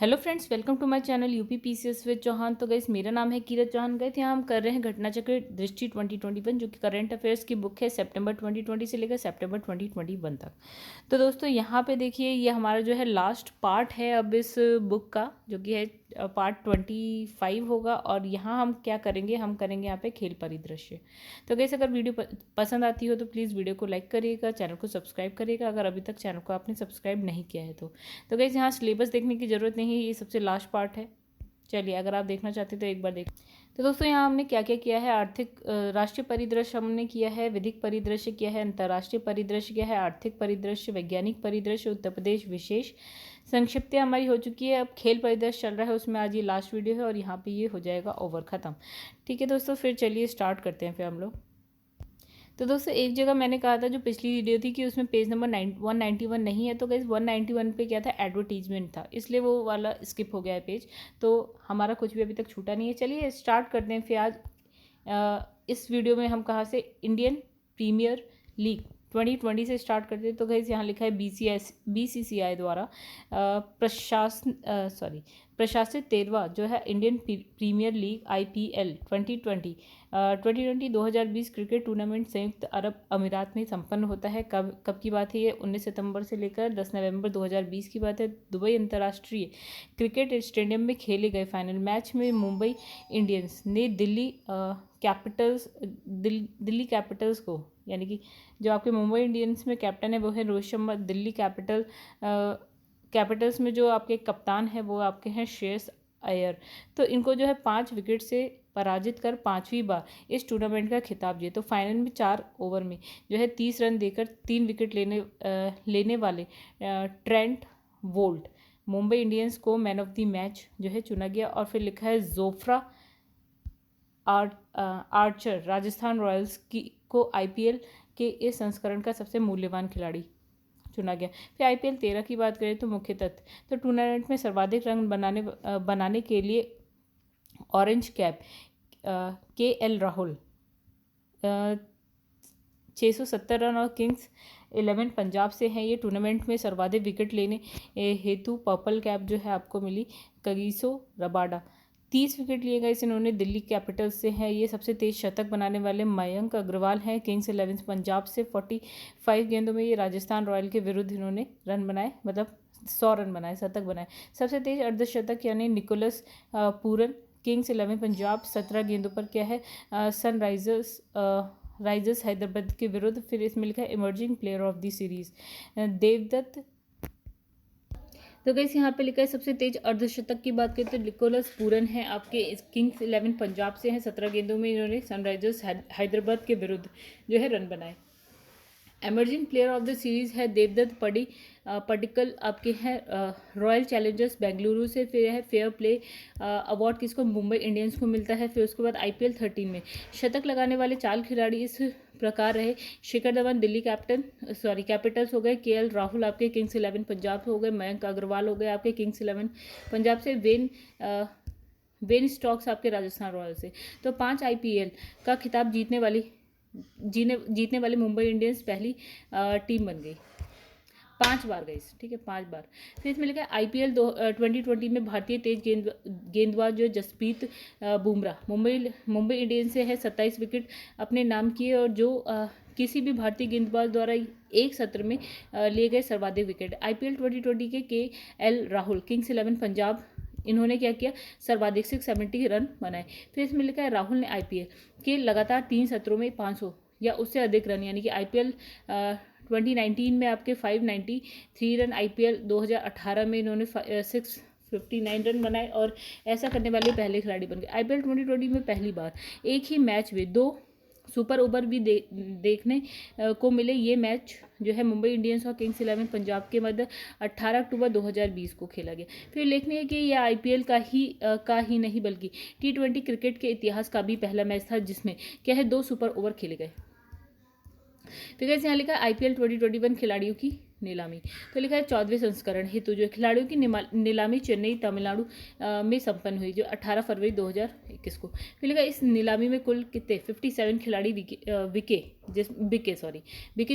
Hello friends, welcome to my channel UP PCS with Chauhan. तो guys, मेरा नाम है कीरत चौहान। गए थे हम कर रहे हैं घटना चक्र दृष्टि 2021, जो कि करंट अफेयर्स की बुक है सितंबर 2020 से लेकर सितंबर 2021 तक। तो दोस्तों, यहाँ पे देखिए, ये हमारा जो है लास्ट पार्ट है अब इस बुक का, जो कि है पार्ट 25 होगा। और यहाँ हम क्या करेंगे, हम करेंगे यहाँ पे खेल परिदृश्य। तो गाइस, अगर वीडियो पसंद आती हो तो प्लीज़ वीडियो को लाइक करिएगा, चैनल को सब्सक्राइब करिएगा अगर अभी तक चैनल को आपने सब्सक्राइब नहीं किया है तो गाइस, यहाँ सिलेबस देखने की ज़रूरत नहीं है, ये सबसे लास्ट पार्ट है। चलिए, अगर आप देखना चाहते हैं तो एक बार देख। तो दोस्तों, यहाँ हमने क्या क्या किया है। आर्थिक राष्ट्रीय परिदृश्य हमने किया है, विधिक परिदृश्य किया है, अंतर्राष्ट्रीय परिदृश्य किया है, आर्थिक परिदृश्य, वैज्ञानिक परिदृश्य, उत्तर प्रदेश विशेष। संक्षिप्त हमारी हो चुकी है। अब खेल परिदृश्य चल रहा है, उसमें आज ये लास्ट वीडियो है और यहाँ पे ये हो जाएगा ओवर ख़त्म। ठीक है दोस्तों, फिर चलिए स्टार्ट करते हैं फिर हम लोग। तो दोस्तों, एक जगह मैंने कहा था जो पिछली वीडियो थी कि उसमें पेज नंबर 191 नहीं है। तो गाइस, 191 पे क्या था, एडवर्टीजमेंट था, इसलिए वो वाला स्किप हो गया है पेज। तो हमारा कुछ भी अभी तक छूटा नहीं है। चलिए स्टार्ट करते हैं फिर आज। इस वीडियो में हम कहाँ से, इंडियन प्रीमियर लीग 2020 से स्टार्ट करते हैं। तो गाइस, यहाँ लिखा है बीसीसीआई द्वारा प्रशासित 13वां जो है Indian Premier League IPL 2020 2020 cricket tournament संयुक्त अरब अमीरात में संपन्न होता है। कब की बात है ये, 19 सितंबर से लेकर 10 नवंबर 2020 की बात है। दुबई अंतर्राष्ट्रीय क्रिकेट स्टेडियम में खेले गए फाइनल मैच में मुंबई इंडियंस ने दिल्ली कैपिटल्स को, यानी कि जो आपके मुंबई इंडियंस में कैप्टन है वो है रोहित शर्मा। दिल्ली कैपिटल्स में जो आपके कप्तान है वो आपके हैं श्रेयस अय्यर। तो इनको जो है 5 विकेट से पराजित कर 5वीं बार इस टूर्नामेंट का खिताब जीते। तो फाइनल में 4 ओवर में जो है 30 रन देकर 3 विकेट लेने वाले ट्रेंट वोल्ट मुंबई इंडियंस को मैन ऑफ द मैच जो है चुना गया। और फिर लिखा है जोफ्रा आर्चर राजस्थान रॉयल्स को IPL के इस संस्करण का सबसे मूल्यवान खिलाड़ी चुना गया। फिर IPL 13 की बात करें तो मुख्य तथ्य, तो टूर्नामेंट में सर्वाधिक रन बनाने के लिए orange cap KL Rahul 670 run और किंग्स 11 पंजाब से हैं। ये टूर्नामेंट में सर्वाधिक विकेट लेने हेतु पर्पल कैप जो है आपको मिली कगिसो रबाडा, 30 विकेट लिए गए इन्होंने दिल्ली कैपिटल्स से हैं। ये सबसे तेज शतक बनाने वाले मयंक अग्रवाल हैं किंग्स 11 पंजाब से। 45 गेंदों में ये राजस्थान रॉयल के विरुद्ध इन्होंने रन बनाए, मतलब 100 रन बनाए, शतक बनाए। सबसे तेज अर्धशतक यानी निकोलस पूरन किंग्स 11 पंजाब 17 गेंदों पर क्या है राइजर्स हैदराबाद के विरुद्ध। फिर इसमें लिखा है emerging player of the series Devdutt. तो गाइस, यहाँ पे लिखा है सबसे तेज अर्धशतक की बात करें तो निकोलस पूरन है, आपके किंग्स 11 पंजाब से हैं। 17 गेंदों में इन्होंने सनराइजर्स हैदराबाद के विरुद्ध जो है रन बनाए। Emerging player of the series है देवदत्त पडिक्कल, आपके हैं रॉयल चैलेंजर्स बेंगलुरु से। फिर है फेयर प्ले अवार्ड किसको, मुंबई इंडियंस को मिलता है। फिर उसके बाद IPL 13 में शतक लगाने वाले 4 खिलाड़ी इस प्रकार रहे। शिखर धवन दिल्ली कैपिटल्स हो गए, KL राहुल आपके किंग्स 11 पंजाब हो गए, मयंक अग्रवाल हो गए आपके किंग्स 11 पंजाब से, वेन स्टॉक्स आपके राजस्थान रॉयल से। तो 5 IPL का खिताब जीतने वाली मुंबई इंडियंस पहली टीम बन गई। 5 बार गई, ठीक है, 5 बार। फिर इसमें लिखा है IPL 2020 में भारतीय तेज गेंदबाज जो जसप्रीत बुमराह मुंबई इंडियंस से है, 27 विकेट अपने नाम किए और जो किसी भी भारतीय गेंदबाज द्वारा एक सत्र में लिए गए सर्वाधिक विकेट। IPL 2020 के KL राहुल किंग्स 11 पंजाब, इन्होंने क्या किया, सर्वाधिक 670 रन बनाए। फिर इसमें लिखा है राहुल ने IPL के लगातार 3 सत्रों में 500 या उससे अधिक रन, यानी कि IPL 2019 में आपके 593 रन, IPL 2018 में इन्होंने 659 रन बनाए और ऐसा करने वाले पहले खिलाड़ी बन गए। IPL 2020 में पहली बार एक ही मैच में 2 सुपर ओवर भी देखने को मिले। ये मैच जो है मुंबई इंडियंस और किंग्स 11 पंजाब के मध्य 18 अक्टूबर 2020 को खेला गया। फिर लिखने है कि यह IPL का ही नहीं बल्कि T20 क्रिकेट के इतिहास का भी पहला मैच था जिसमें क्या है 2 सुपर ओवर खेले गए। फिर यहाँ लिखा IPL 2021 खिलाड़ियों की नीलामी। तो लिखा है 14वें संस्करण हेतु जो खिलाड़ियों की नीलामी चेन्नई तमिलनाडु में संपन्न हुई जो 18 फरवरी 2021 को। फिर लिखा है इस नीलामी में कुल कितने 57 खिलाड़ी बिके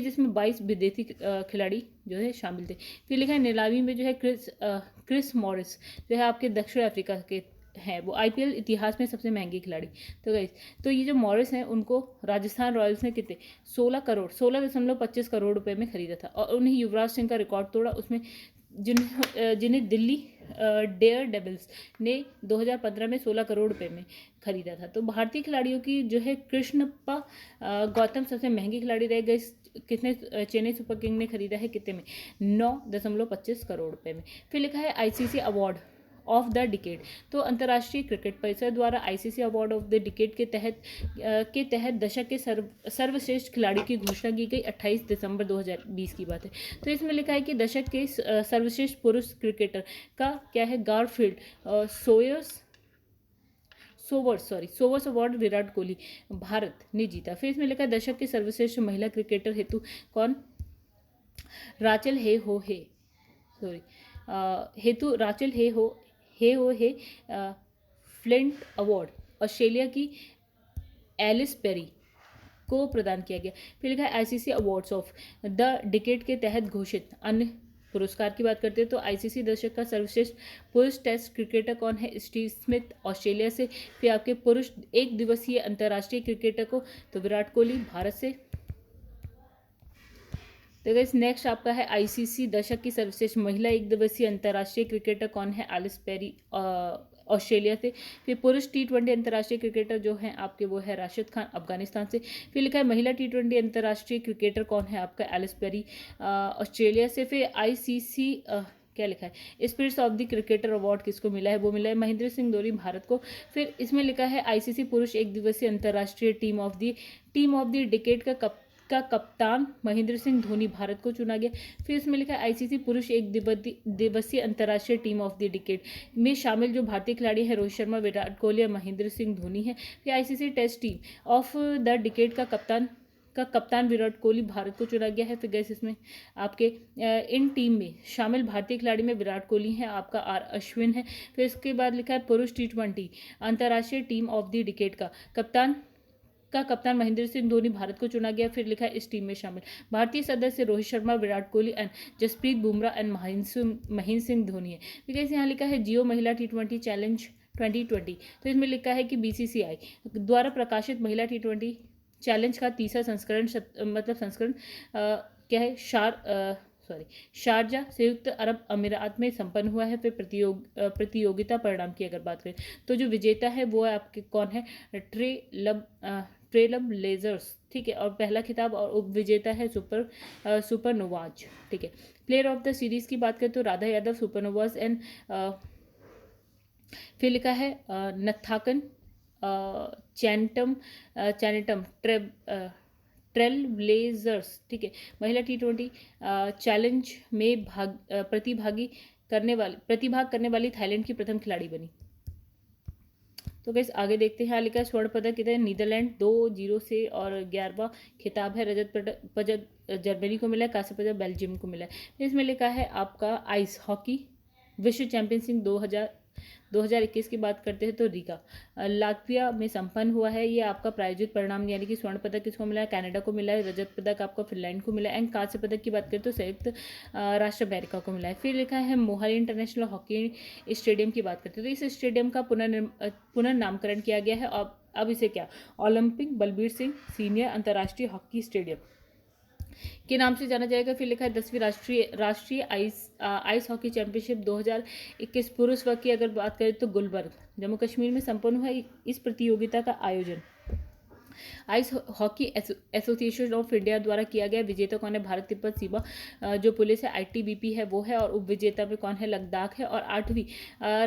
जिसमें 22 विदेशी खिलाड़ी जो है शामिल थे। फिर लिखा है नीलामी में जो है क्रिस मॉरिस जो है आपके दक्षिण अफ्रीका के हैं, वो आईपीएल इतिहास में सबसे महंगे खिलाड़ी। तो गाइस तो ये जो मॉरिस हैं उनको राजस्थान रॉयल्स ने कितने 16.25 करोड़ रुपए में खरीदा था और उन्हें युवराज सिंह का रिकॉर्ड तोड़ा उसमें जिन्हें दिल्ली डेयर डेविल्स ने 2015 में 16 करोड़ रुपए में खरीदा था। तो भारतीय खिलाड़ियों की जो है कृष्णप्पा गौतम सबसे महंगे खिलाड़ी रह गए। कितने चेन्नई सुपर किंग ने खरीदा है कितने में 9.25 करोड़ रुपए में। फिर लिखा है ICC award of the decade. तो अंतर्राष्ट्रीय क्रिकेट परिषद द्वारा ICC award of the decade के तहत दशक के सर्वश्रेष्ठ खिलाड़ी की घोषणा की गई 28 दिसंबर 2020 की बात है। तो इसमें लिखा है कि दशक के सर्वश्रेष्ठ पुरुष क्रिकेटर का क्या है गारफील्ड सोवर्स अवार्ड विराट कोहली भारत ने जीता। फिर इसमें लिखा है दशक के सर्वश्रेष्ठ महिला क्रिकेटर हेतु कौन राचल हे फ्लिंट अवार्ड ऑस्ट्रेलिया की एलिस पेरी को प्रदान किया गया। फिर लिखा है ICC awards of the decade के तहत घोषित अन्य पुरस्कार की बात करते हैं तो आईसीसी दशक का सर्वश्रेष्ठ पुरुष टेस्ट क्रिकेटर कौन है स्टीव स्मिथ ऑस्ट्रेलिया से। फिर आपके पुरुष एक दिवसीय अंतर्राष्ट्रीय क्रिकेटर को तो विराट कोहली भारत से। तो गाइस नेक्स्ट आपका है आईसीसी दशक की सर्वश्रेष्ठ महिला एक दिवसीय अंतर्राष्ट्रीय क्रिकेटर कौन है एलिस पेरी ऑस्ट्रेलिया से। फिर पुरुष T20 अंतर्राष्ट्रीय क्रिकेटर जो है आपके वो है राशिद खान अफगानिस्तान से। फिर लिखा है महिला T20 अंतर्राष्ट्रीय क्रिकेटर कौन है आपका एलिस पेरी ऑस्ट्रेलिया से। फिर आईसीसी क्या लिखा है spirits of the cricketer award किसको मिला है वो मिला है महेंद्र सिंह धोनी भारत को। फिर इसमें लिखा है आईसीसी पुरुष एक दिवसीय अंतर्राष्ट्रीय टीम ऑफ द डिकेड का कप्तान महेंद्र सिंह धोनी भारत को चुना गया। फिर इसमें लिखा है आईसीसी पुरुष एक दिवसीय अंतर्राष्ट्रीय टीम ऑफ द डिकेड में शामिल जो भारतीय खिलाड़ी हैं रोहित शर्मा विराट कोहली और महेंद्र सिंह धोनी है। फिर ICC test team of the decade का कप्तान विराट कोहली भारत को चुना गया है। फिर गैस इसमें आपके इन टीम में शामिल भारतीय खिलाड़ी में विराट कोहली है आपका आर अश्विन है। फिर इसके बाद लिखा है पुरुष T20 अंतर्राष्ट्रीय टीम ऑफ द डिकेड का कप्तान महेंद्र सिंह धोनी भारत को चुना गया। फिर लिखा है इस टीम में शामिल भारतीय सदस्य रोहित शर्मा विराट कोहली एंड जसप्रीत बुमराह एंड महेंद्र सिंह धोनी है। फिर यहाँ लिखा है जियो महिला T20 चैलेंज 2020। तो इसमें लिखा है कि बीसीसीआई द्वारा प्रकाशित महिला T20 चैलेंज का तीसरा संस्करण क्या है शारजा संयुक्त अरब अमीरात में संपन्न हुआ है। फिर प्रतियोगिता परिणाम की अगर बात करें तो जो विजेता है वो आपके कौन है ट्रेलब लेजर्स ठीक है और पहला खिताब और उप विजेता है सुपरनोवाज ठीक है। प्लेयर ऑफ द सीरीज की बात करें तो राधा यादव सुपरनोवाज एंड फिर लिखा है नथाकन चैनिटम ट्रेल ब्लेजर्स ठीक है। महिला T20 चैलेंज में प्रतिभाग करने वाली थाईलैंड की प्रथम खिलाड़ी बनी। तो गाइस आगे देखते हैं। यहाँ लिखा है स्वर्ण पदक कितने नीदरलैंड 2-0 से और 11वां खिताब है। रजत पदक जर्मनी को मिला है। कांस्य पदक बेल्जियम को मिला है। इसमें लिखा है आपका आइस हॉकी विश्व चैंपियनशिप 2021 की बात करते हैं तो रीगा लातविया में संपन्न हुआ है। ये आपका प्रायोजित परिणाम यानी कि स्वर्ण पदक किसको मिला है कनाडा को मिला है। रजत पदक आपका फिनलैंड को मिला है एंड कांस्य पदक की बात करें तो संयुक्त राष्ट्र अमेरिका को मिला है। फिर लिखा है मोहाली इंटरनेशनल हॉकी स्टेडियम की बात करते हैं तो इस स्टेडियम का पुनर्नामकरण किया गया है। अब इसे क्या ओलंपिक बलबीर सिंह सीनियर अंतर्राष्ट्रीय हॉकी स्टेडियम के नाम से जाना जाएगा। फिर लिखा है 10वीं राष्ट्रीय आइस हॉकी चैंपियनशिप 2021 पुरुष वर्ग की अगर बात करें तो गुलबर्ग जम्मू कश्मीर में संपन्न हुआ इस प्रतियोगिता का आयोजन ice hockey association of India द्वारा किया गया। विजेता कौन है भारत तिब्बत सीमा जो पुलिस है आईटीबीपी है वो है और उप विजेता में कौन है लद्दाख है। और 8वीं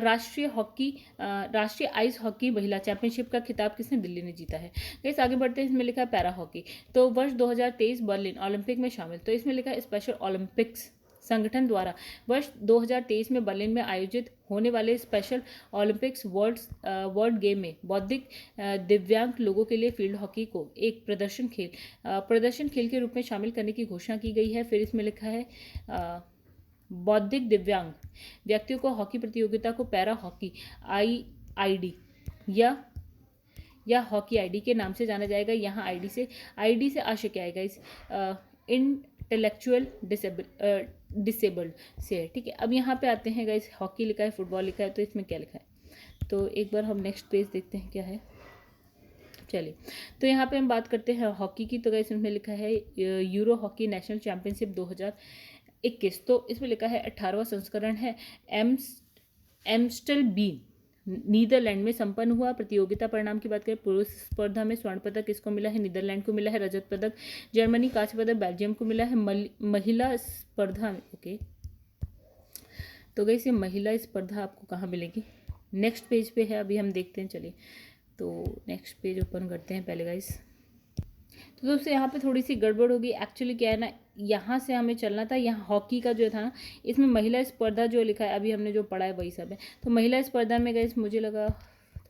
राष्ट्रीय आइस हॉकी महिला चैंपियनशिप का खिताब किसने दिल्ली ने जीता है। गाइस आगे बढ़ते हैं। इसमें लिखा है पैरा हॉकी तो वर्ष 2023 बर्लिन ओलंपिक में शामिल। तो इसमें लिखा है स्पेशल ओलंपिक्स संगठन द्वारा वर्ष 2023 में बर्लिन में आयोजित होने वाले स्पेशल ओलंपिक्स वर्ल्ड गेम में बौद्धिक दिव्यांग लोगों के लिए फील्ड हॉकी को एक प्रदर्शन खेल के रूप में शामिल करने की घोषणा की गई है। फिर इसमें लिखा है बौद्धिक दिव्यांग व्यक्तियों को हॉकी प्रतियोगिता को पैरा हॉकी आईडी या हॉकी आईडी के नाम से जाना जाएगा। यहाँ आईडी से आशय क्या आएगा, इस इंटेलेक्चुअल डिसेबल्ड से है, ठीक है। अब यहाँ पे आते हैं गाइस, हॉकी लिखा है, फुटबॉल लिखा है, तो इसमें क्या लिखा है, तो एक बार हम नेक्स्ट पेज देखते हैं क्या है। चलिए, तो यहाँ पे हम बात करते हैं हॉकी की। तो गाइस इसमें लिखा है यूरो हॉकी नेशनल चैंपियनशिप 2021। तो इसमें लिखा है 18वां संस्करण है, एम्स्टल बीन नीदरलैंड में संपन्न हुआ। प्रतियोगिता परिणाम की बात करें, पुरुष स्पर्धा में स्वर्ण पदक किसको मिला है, नीदरलैंड को मिला है। रजत पदक जर्मनी, कांस्य पदक बेल्जियम को मिला है। महिला स्पर्धा में ओके, तो गाइस ये महिला स्पर्धा आपको कहाँ मिलेगी, नेक्स्ट पेज पे है, अभी हम देखते हैं। चलिए, तो नेक्स्ट पेज ओपन करते हैं पहले गाइस। तो दोस्तों यहाँ पे थोड़ी सी गड़बड़ होगी, एक्चुअली क्या है ना, यहाँ से हमें चलना था, यहाँ हॉकी का जो था ना, इसमें महिला स्पर्धा जो लिखा है, अभी हमने जो पढ़ा है वही सब है। तो महिला स्पर्धा में गए, मुझे लगा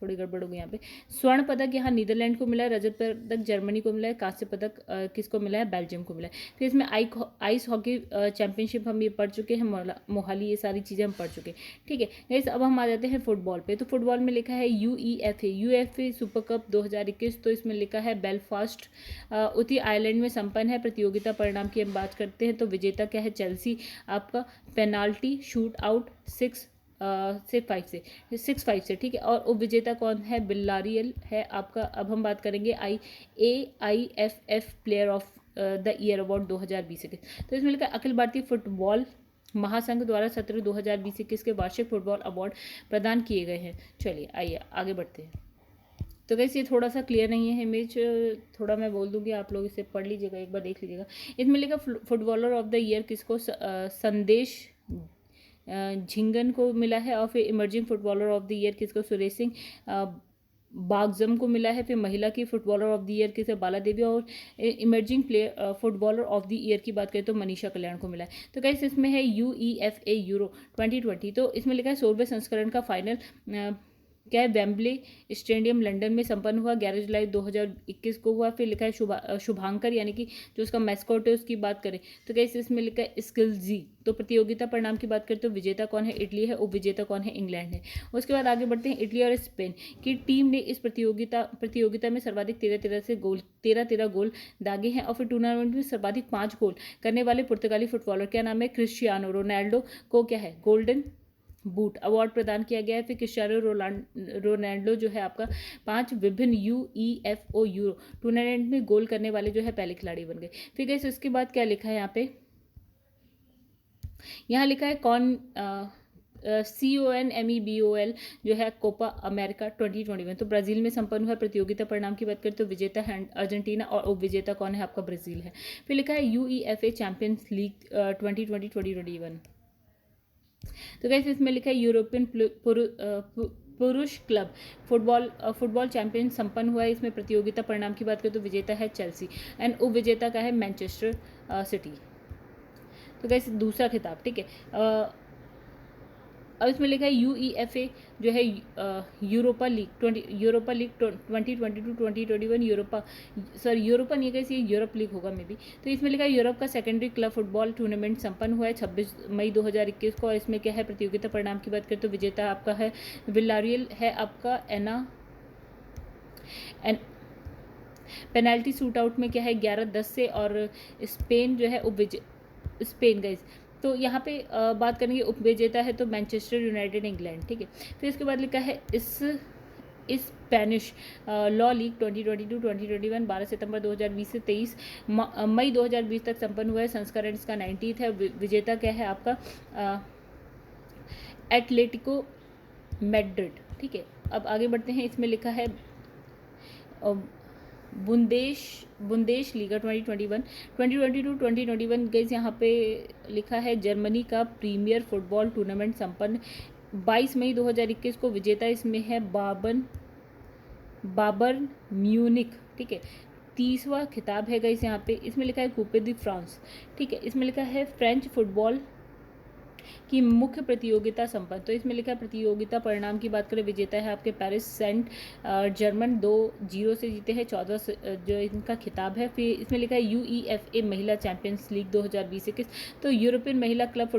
थोड़ी गड़बड़ हो गई यहाँ पे। स्वर्ण पदक यहाँ नीदरलैंड को मिला है, रजत पदक जर्मनी को मिला है, कांस्य पदक किसको मिला है, बेल्जियम को मिला है। फिर इसमें आइस हॉकी चैंपियनशिप हम ये पढ़ चुके हैं, मोहाली, ये सारी चीज़ें हम पढ़ चुके हैं, ठीक है गाइस। अब हम आ जाते हैं फुटबॉल पे। तो फुटबॉल में लिखा है यूएफए सुपर कप 2021। तो इसमें लिखा है बेलफास्ट उत्तरी आयरलैंड में संपन्न है। प्रतियोगिता परिणाम की हम बात करते हैं, तो विजेता क्या है, चेल्सी आपका पेनाल्टी शूट आउट 6-5 से, ठीक है। और उपविजेता कौन है, बिल्लारियल है आपका। अब हम बात करेंगे AIFF player of the year award 2020 के। तो इसमें लिखा है अखिल भारतीय फुटबॉल महासंघ द्वारा सत्र 2020 के वार्षिक फुटबॉल अवार्ड प्रदान किए गए हैं। चलिए आइए आगे बढ़ते हैं। तो कैसे ये थोड़ा सा क्लियर नहीं है इमेज, थोड़ा मैं बोल दूंगी, आप लोग इसे पढ़ लीजिएगा, एक बार देख लीजिएगा। इसमें लिखा फुटबॉलर ऑफ द ईयर किसको, संदेश झिंगन को मिला है। और फिर emerging footballer of the year किसको, सुरेश सिंह बागजम को मिला है। फिर महिला की फुटबॉलर ऑफ द ईयर किसे, बाला देवी। और emerging player footballer of the year की बात करें तो मनीषा कल्याण को मिला है। तो कैसे इसमें है UEFA यूरो 2020। तो इसमें लिखा है 16वें संस्करण का फाइनल क्या है, वेम्बले स्टेडियम लंदन में संपन्न हुआ, 11 जुलाई 2021 को हुआ। फिर लिखा है शुभांकर, यानी कि जो उसका मैस्कॉट है उसकी बात करें तो कैसे इसमें लिखा है स्किल्जी। तो प्रतियोगिता परिणाम की बात करें तो विजेता कौन है, इटली है। उपविजेता कौन है, इंग्लैंड है। उसके बाद आगे बढ़ते हैं, इटली और स्पेन की टीम ने इस प्रतियोगिता में सर्वाधिक 13 गोल दागे हैं। और फिर टूर्नामेंट में सर्वाधिक 5 गोल करने वाले पुर्तगाली फुटबॉलर क्या नाम है, क्रिस्टियानो रोनाल्डो को क्या है, गोल्डन बूट अवार्ड प्रदान किया गया है। फिर क्रिस्टियानो रोनाल्डो जो है आपका 5 विभिन्न UEFA यूरो टूर्नामेंट में गोल करने वाले जो है पहले खिलाड़ी बन गए। फिर गाइस उसके बाद क्या लिखा है यहाँ पे, यहाँ लिखा है CONMEBOL जो है कोपा अमेरिका 2021। तो ब्राजील में संपन्न हुआ। प्रतियोगिता परिणाम की बात करें तो विजेता है अर्जेंटीना और उपविजेता कौन है, आपका ब्राजील है। फिर लिखा है UEFA चैंपियंस लीग 2020-2021। तो कैसे इसमें लिखा है यूरोपियन पुरुष क्लब फुटबॉल चैंपियन संपन्न हुआ है। इसमें प्रतियोगिता परिणाम की बात करें तो विजेता है चेल्सी एंड उपविजेता का है मैनचेस्टर सिटी। तो कैसे दूसरा खिताब, ठीक है। अब इसमें लिखा है UEFA जो है यूरोपा लीग 2022-2021 यूरोपा नहीं, कैसे यूरोप लीग होगा मे बी। तो इसमें लिखा है यूरोप का सेकेंडरी क्लब फुटबॉल टूर्नामेंट संपन्न हुआ है 26 मई 2021 को। और इसमें क्या है, प्रतियोगिता परिणाम की बात करें तो विजेता आपका है विल्लारियल है आपका पेनाल्टी शूट आउट में क्या है 11-10 से। और स्पेन जो है स्पेन गाइस, तो यहाँ पे बात करेंगे उपविजेता है तो मैनचेस्टर यूनाइटेड इंग्लैंड, ठीक है। फिर इसके बाद लिखा है स्पेनिश लॉ लीग 2022-2021 12 सितंबर 2020 से 23 मई 2020 तक संपन्न हुआ है। संस्करण इसका 90th है। विजेता क्या है आपका एटलेटिको मैड्रिड, ठीक है। अब आगे बढ़ते हैं, इसमें लिखा है बुंदेश लीगा 2022-2021 गाइस, यहाँ पे लिखा है जर्मनी का प्रीमियर फुटबॉल टूर्नामेंट संपन्न 22 मई 2021 को। विजेता इसमें है बाबर्न म्यूनिख, ठीक है। 30वां खिताब है गाइस यहाँ पे। इसमें लिखा है कूपे दी फ्रांस, ठीक है। इसमें लिखा है फ्रेंच फुटबॉल की मुख्य प्रतियोगिता संपन्न। तो इसमें लिखा है प्रतियोगिता परिणाम की बात करें, विजेता है आपके पेरिस सेंट जर्मन 2-0 से जीते हैं, 14 जो इनका खिताब है। फिर इसमें लिखा है UEFA महिला चैंपियंस लीग 2020-21। तो यूरोपियन महिला क्लब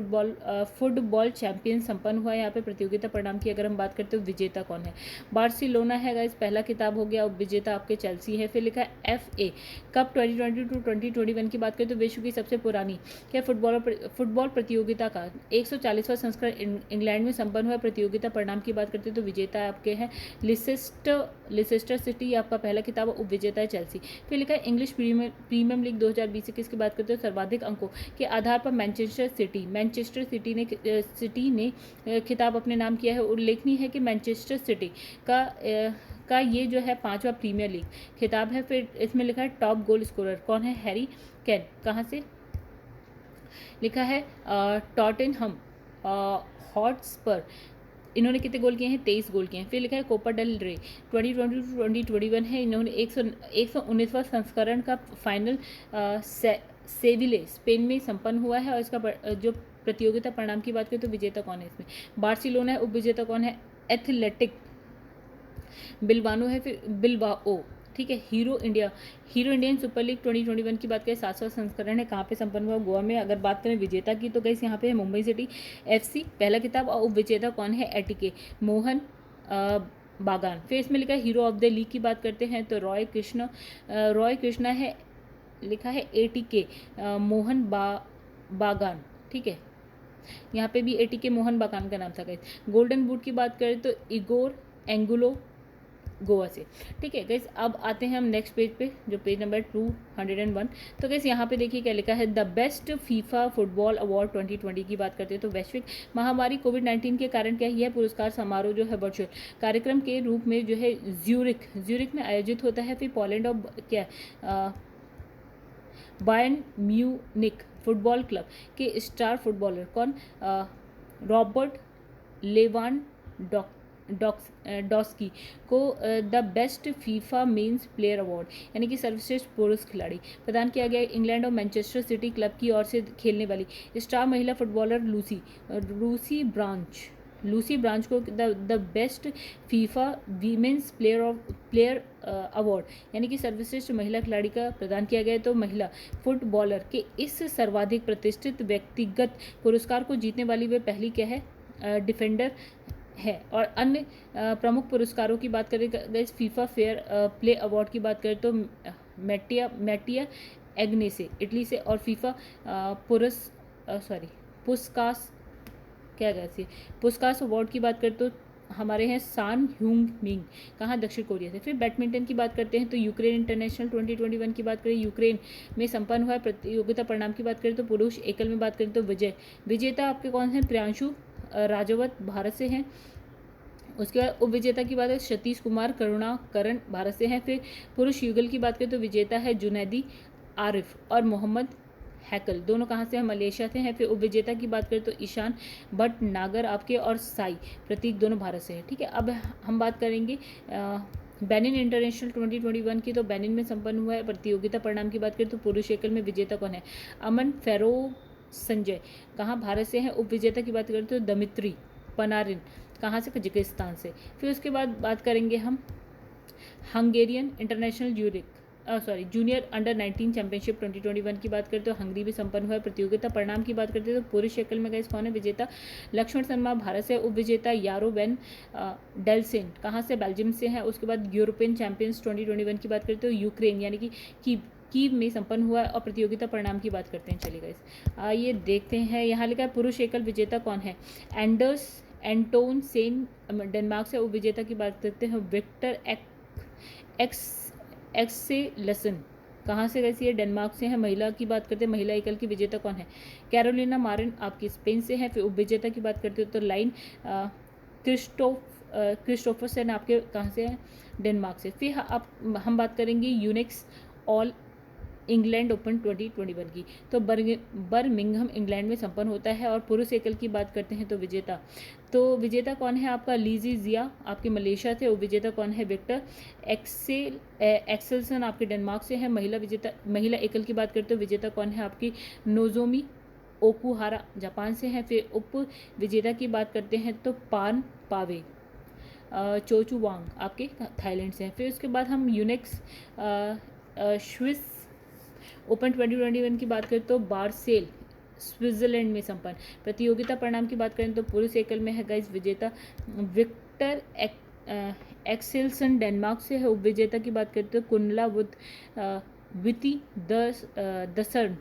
फुटबॉल चैंपियन संपन्न हुआ है। यहाँ पे प्रतियोगिता परिणाम की अगर हम बात करते हो विजेता कौन है, बार्सिलोना है गाइस, पहला खिताब हो गया। विजेता आपके चेल्सी है। फिर लिखा है FA कप 2022-2021 की बात करें तो विश्व की सबसे पुरानी क्या फुटबॉल प्रतियोगिता का 140वां संस्करण इंग्लैंड में संपन्न हुआ। प्रतियोगिता परिणाम की बात करते हैं तो विजेता आपके हैं लिसेस्टर सिटी, आपका पहला खिताब, उप विजेता है चेल्सी। फिर लिखा है इंग्लिश प्रीमियम लीग 2020-21 की बात करते हो सर्वाधिक अंकों के आधार पर मैनचेस्टर सिटी ने खिताब अपने नाम किया है। उल्लेखनीय है कि मैनचेस्टर सिटी का ये जो है 5वां प्रीमियर लीग खिताब है। फिर इसमें लिखा है टॉप गोल स्कोरर कौन है, हैरी केन, कहाँ से, लिखा है टॉटनहम हॉटस्पर, इन्होंने कितने गोल किए हैं, 23 गोल किए हैं। फिर लिखा है कोपा डेल रे 2020-2021 है, इन्होंने 119वां संस्करण का फाइनल सेविले स्पेन में संपन्न हुआ है। और इसका जो प्रतियोगिता परिणाम की बात करें तो विजेता कौन है, इसमें बार्सिलोना है, उप विजेता कौन है, एथलेटिक बिलबानो है, फिर बिलबाओ, ठीक है। हीरो इंडियन सुपर लीग 2021 की बात करें 7वां संस्करण है, कहाँ पे संपन्न हुआ, गोवा में। अगर बात करें विजेता की तो गाइस यहाँ पे है मुंबई सिटी FC, पहला खिताब, और उप विजेता कौन है, एटीके मोहन बागान। फिर इसमें लिखा है हीरो ऑफ द लीग की बात करते हैं तो रॉय कृष्णा है, लिखा है ATK मोहन बागान, ठीक है। यहाँ पे भी ATK मोहन बागान का नाम था गाइस। गोल्डन बूट की बात करें तो इगोर एंगुलो गोवा से, ठीक है गाइस। अब आते हैं हम नेक्स्ट पेज पे, जो पेज नंबर 201। तो गाइस यहाँ पे देखिए क्या लिखा है, the best FIFA football award 2020 की बात करते हैं तो वैश्विक महामारी कोविड-19 के कारण क्या यह पुरस्कार समारोह जो है वर्चुअल कार्यक्रम के रूप में जो है ज्यूरिक में आयोजित होता है। फिर पोलैंड और क्या बायर्न म्यूनिख फुटबॉल क्लब के स्टार फुटबॉलर कौन, रॉबर्ट लेवानडॉस्की को the best FIFA men's player award यानी कि सर्वश्रेष्ठ पुरुष खिलाड़ी प्रदान किया गया। इंग्लैंड और मैनचेस्टर सिटी क्लब की ओर से खेलने वाली स्टार महिला फुटबॉलर लूसी ब्रांच को the best FIFA women's player award यानी कि सर्वश्रेष्ठ महिला खिलाड़ी का प्रदान किया गया। तो महिला फुटबॉलर के इस सर्वाधिक प्रतिष्ठित व्यक्तिगत पुरस्कार को जीतने वाली वे पहली क्या है, डिफेंडर है। और अन्य प्रमुख पुरस्कारों की बात करें guys, FIFA fair play award की बात करें तो मैटिया एग्नेसे इटली से, और फीफा पुस्कास अवार्ड की बात करें तो हमारे हैं सान ह्यूंग मिंग, कहाँ, दक्षिण कोरिया से। फिर बैडमिंटन की बात करते हैं तो यूक्रेन इंटरनेशनल 2021 की बात करें यूक्रेन में संपन्न हुआ। प्रतियोगिता परिणाम की बात करें तो पुरुष एकल में बात करें तो विजेता आपके कौन हैं, प्रियांशु राजवत भारत से हैं। उसके बाद उप विजेता की बात है सतीश कुमार करुणाकरण भारत से हैं। फिर पुरुष युगल की बात करें तो विजेता है जुनैदी आरिफ और मोहम्मद हैकल, दोनों कहाँ से हैं, मलेशिया से हैं। फिर उप विजेता की बात करें तो ईशान भट्ट नागर आपके और साई प्रतीक दोनों भारत से हैं, ठीक है। अब हम बात करेंगे बेनिन इंटरनेशनल 2021 की, तो बेनिन में संपन्न हुआ है। प्रतियोगिता परिणाम की बात करें तो पुरुष एकल में विजेता कौन है, अमन फेरो संजय, कहाँ, भारत से हैं। उप विजेता की बात करें तो दमित्री पनारिन, कहाँ से, कजाकिस्तान से। फिर उसके बाद बात करेंगे हम Hungarian international junior under 19 championship 2021 की बात करते हो हंगरी में संपन्न हुआ है। प्रतियोगिता परिणाम की बात करते हैं तो पुरुष एकल में गाइस कौन है, विजेता लक्ष्मण शर्मा भारत से, उप विजेता यारो वेन डेल्सेन, कहाँ से, बेल्जियम से है। उसके बाद यूरोपियन चैंपियंस 2021 की बात करते हो यूक्रेन यानी कि कीव में संपन्न हुआ है। और प्रतियोगिता परिणाम की बात करते हैं, चलिए गाइस आइए देखते हैं। यहाँ लिखा है पुरुष एकल विजेता कौन है, एंटोन सेन डेनमार्क से। उप विजेता की बात करते हैं विक्टर एक्सेलसन, कहाँ से वैसी है, डेनमार्क से है। महिला की बात करते हैं, महिला एकल की विजेता कौन है, कैरोलिना मारिन आपकी स्पेन से है। फिर उप विजेता की बात करते हो तो लाइन क्रिस्टोफरसन आपके कहाँ से है, डेनमार्क से। फिर हम बात करेंगे यूनिक्स ऑल इंग्लैंड ओपन 2021 की, तो बर्मिंघम इंग्लैंड में संपन्न होता है। और पुरुष एकल की बात करते हैं तो विजेता कौन है आपका, लीजी जिया आपके मलेशिया से। विजेता कौन है, विक्टर एक्सेलसन आपके डेनमार्क से है। महिला एकल की बात करते हो विजेता कौन है आपकी, नोजोमी ओकुहारा जापान से हैं। फिर उप विजेता की बात करते हैं तो पान पावे चोचू वांग आपके थाईलैंड से हैं। फिर उसके बाद हम यूनिक्स स्विस ओपन 2021 की बात करें तो बार्सेल स्विट्जरलैंड में संपन्न। प्रतियोगिता परिणाम की बात करें तो पुरुष एकल में है गाइस विजेता विक्टर एक्सेलसन डेनमार्क से है। उपविजेता की बात करें तो कुनला विति दसर्न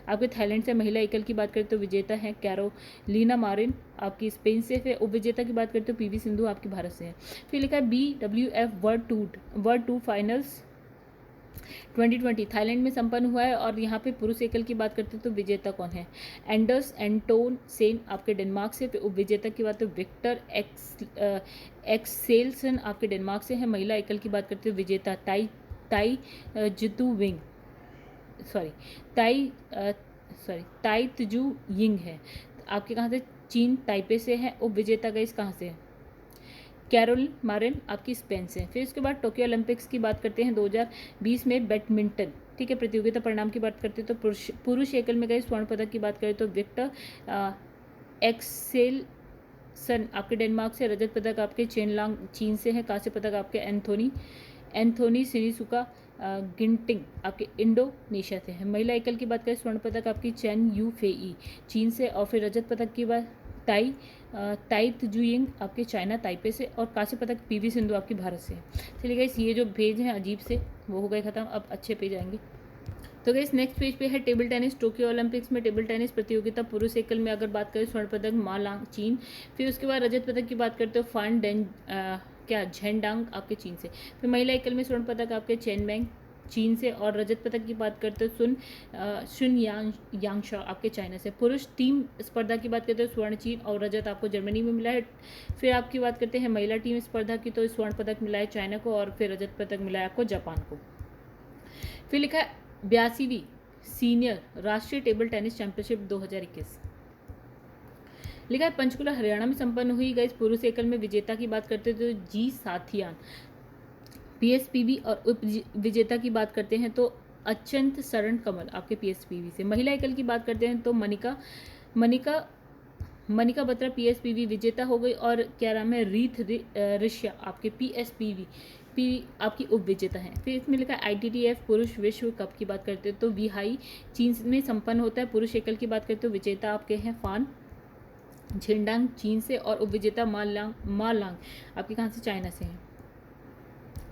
आपके थाईलैंड से। महिला एकल की बात करें तो विजेता है कैरोलिना मारिन आपकी स्पेन से। फिर उपविजेता की बात करें तो पीवी सिंधु आपकी भारत से है। फिर लिखा है BWF world tour finals 2020 Thailand में संपन्न हुआ है। और यहाँ पे पुरुष एकल की बात करते हैं तो विजेता कौन है, एंडर्स एंटोन सेन आपके डेनमार्क से। फिर उपविजेता की बात तो विक्टर एक्सेलसन आपके डेनमार्क से है। महिला एकल की बात करते हैं विजेता ताई जितू विंग ताई तजू यिंग है आपके कहाँ से, चीन ताइपे से है। उपविजेता गई कहाँ से, कैरोल मारिन आपकी स्पेन से। फिर इसके बाद टोक्यो ओलंपिक्स की बात करते हैं 2020 में बैडमिंटन, ठीक है। प्रतियोगिता परिणाम की बात करते हैं तो पुरुष एकल में गए स्वर्ण पदक की बात करें तो विक्टर एक्सेलसन आपके डेनमार्क से। रजत पदक आपके चेनलांग चीन से है। कांस्य पदक आपके एंथोनी सिनिसुका गिंटिंग आपके इंडोनेशिया से है। महिला एकल की बात करें स्वर्ण पदक आपकी चेन यू फेई चीन से। और फिर रजत पदक की बात ताई तुजुइंग आपके चाइना ताइपे से। और कांस्य पदक पीवी सिंधु आपकी भारत से। चलिए गाइस ये जो पेज हैं अजीब से वो हो गए खत्म, अब अच्छे पेज आएंगे। तो गाइस नेक्स्ट पेज पे है टेबल टेनिस। टोक्यो ओलंपिक्स में टेबल टेनिस प्रतियोगिता पुरुष एकल में अगर बात करें स्वर्ण पदक मालांग चीन। फिर उसके बाद रजत पदक की बात करते हो फान डेन झेंडांग आपके चीन से। फिर महिला एकल में स्वर्ण पदक आपके चेनमैंग चीन से। और रजत पदक की बात करते हो सुन यांगशा आपके चाइना से। पुरुष टीम स्पर्धा की बात करते हो स्वर्ण चीन और रजत आपको जर्मनी में मिला है। फिर आपकी बात करते हैं महिला टीम स्पर्धा की तो स्वर्ण पदक मिला है चाइना को और फिर रजत पदक मिला है आपको जापान को। फिर लिखा है 82वीं सीनियर राष्ट्रीय टेबल टेनिस चैंपियनशिप 2021 लिखा है पंचकुला हरियाणा में संपन्न हुई। गई पुरुष एकल में विजेता की बात करते हैं तो जी साथियान PSPB। और उप विजेता की बात करते हैं तो अत्यंत शरण कमल आपके PSPB से। महिला एकल की बात करते हैं तो मनिका बत्रा PSPB विजेता हो गई। और क्या नाम है रीत ऋष्या आपके PSPB आपकी उप विजेता है। फिर इसमें लिखा ITTF पुरुष विश्व कप की बात करते हैं तो विहाई चीन में संपन्न होता है। पुरुष एकल की बात करते हो विजेता आपके हैं फान झेंडांग चीन से। और उप विजेता मालांग आपके कहाँ से, चाइना से हैं।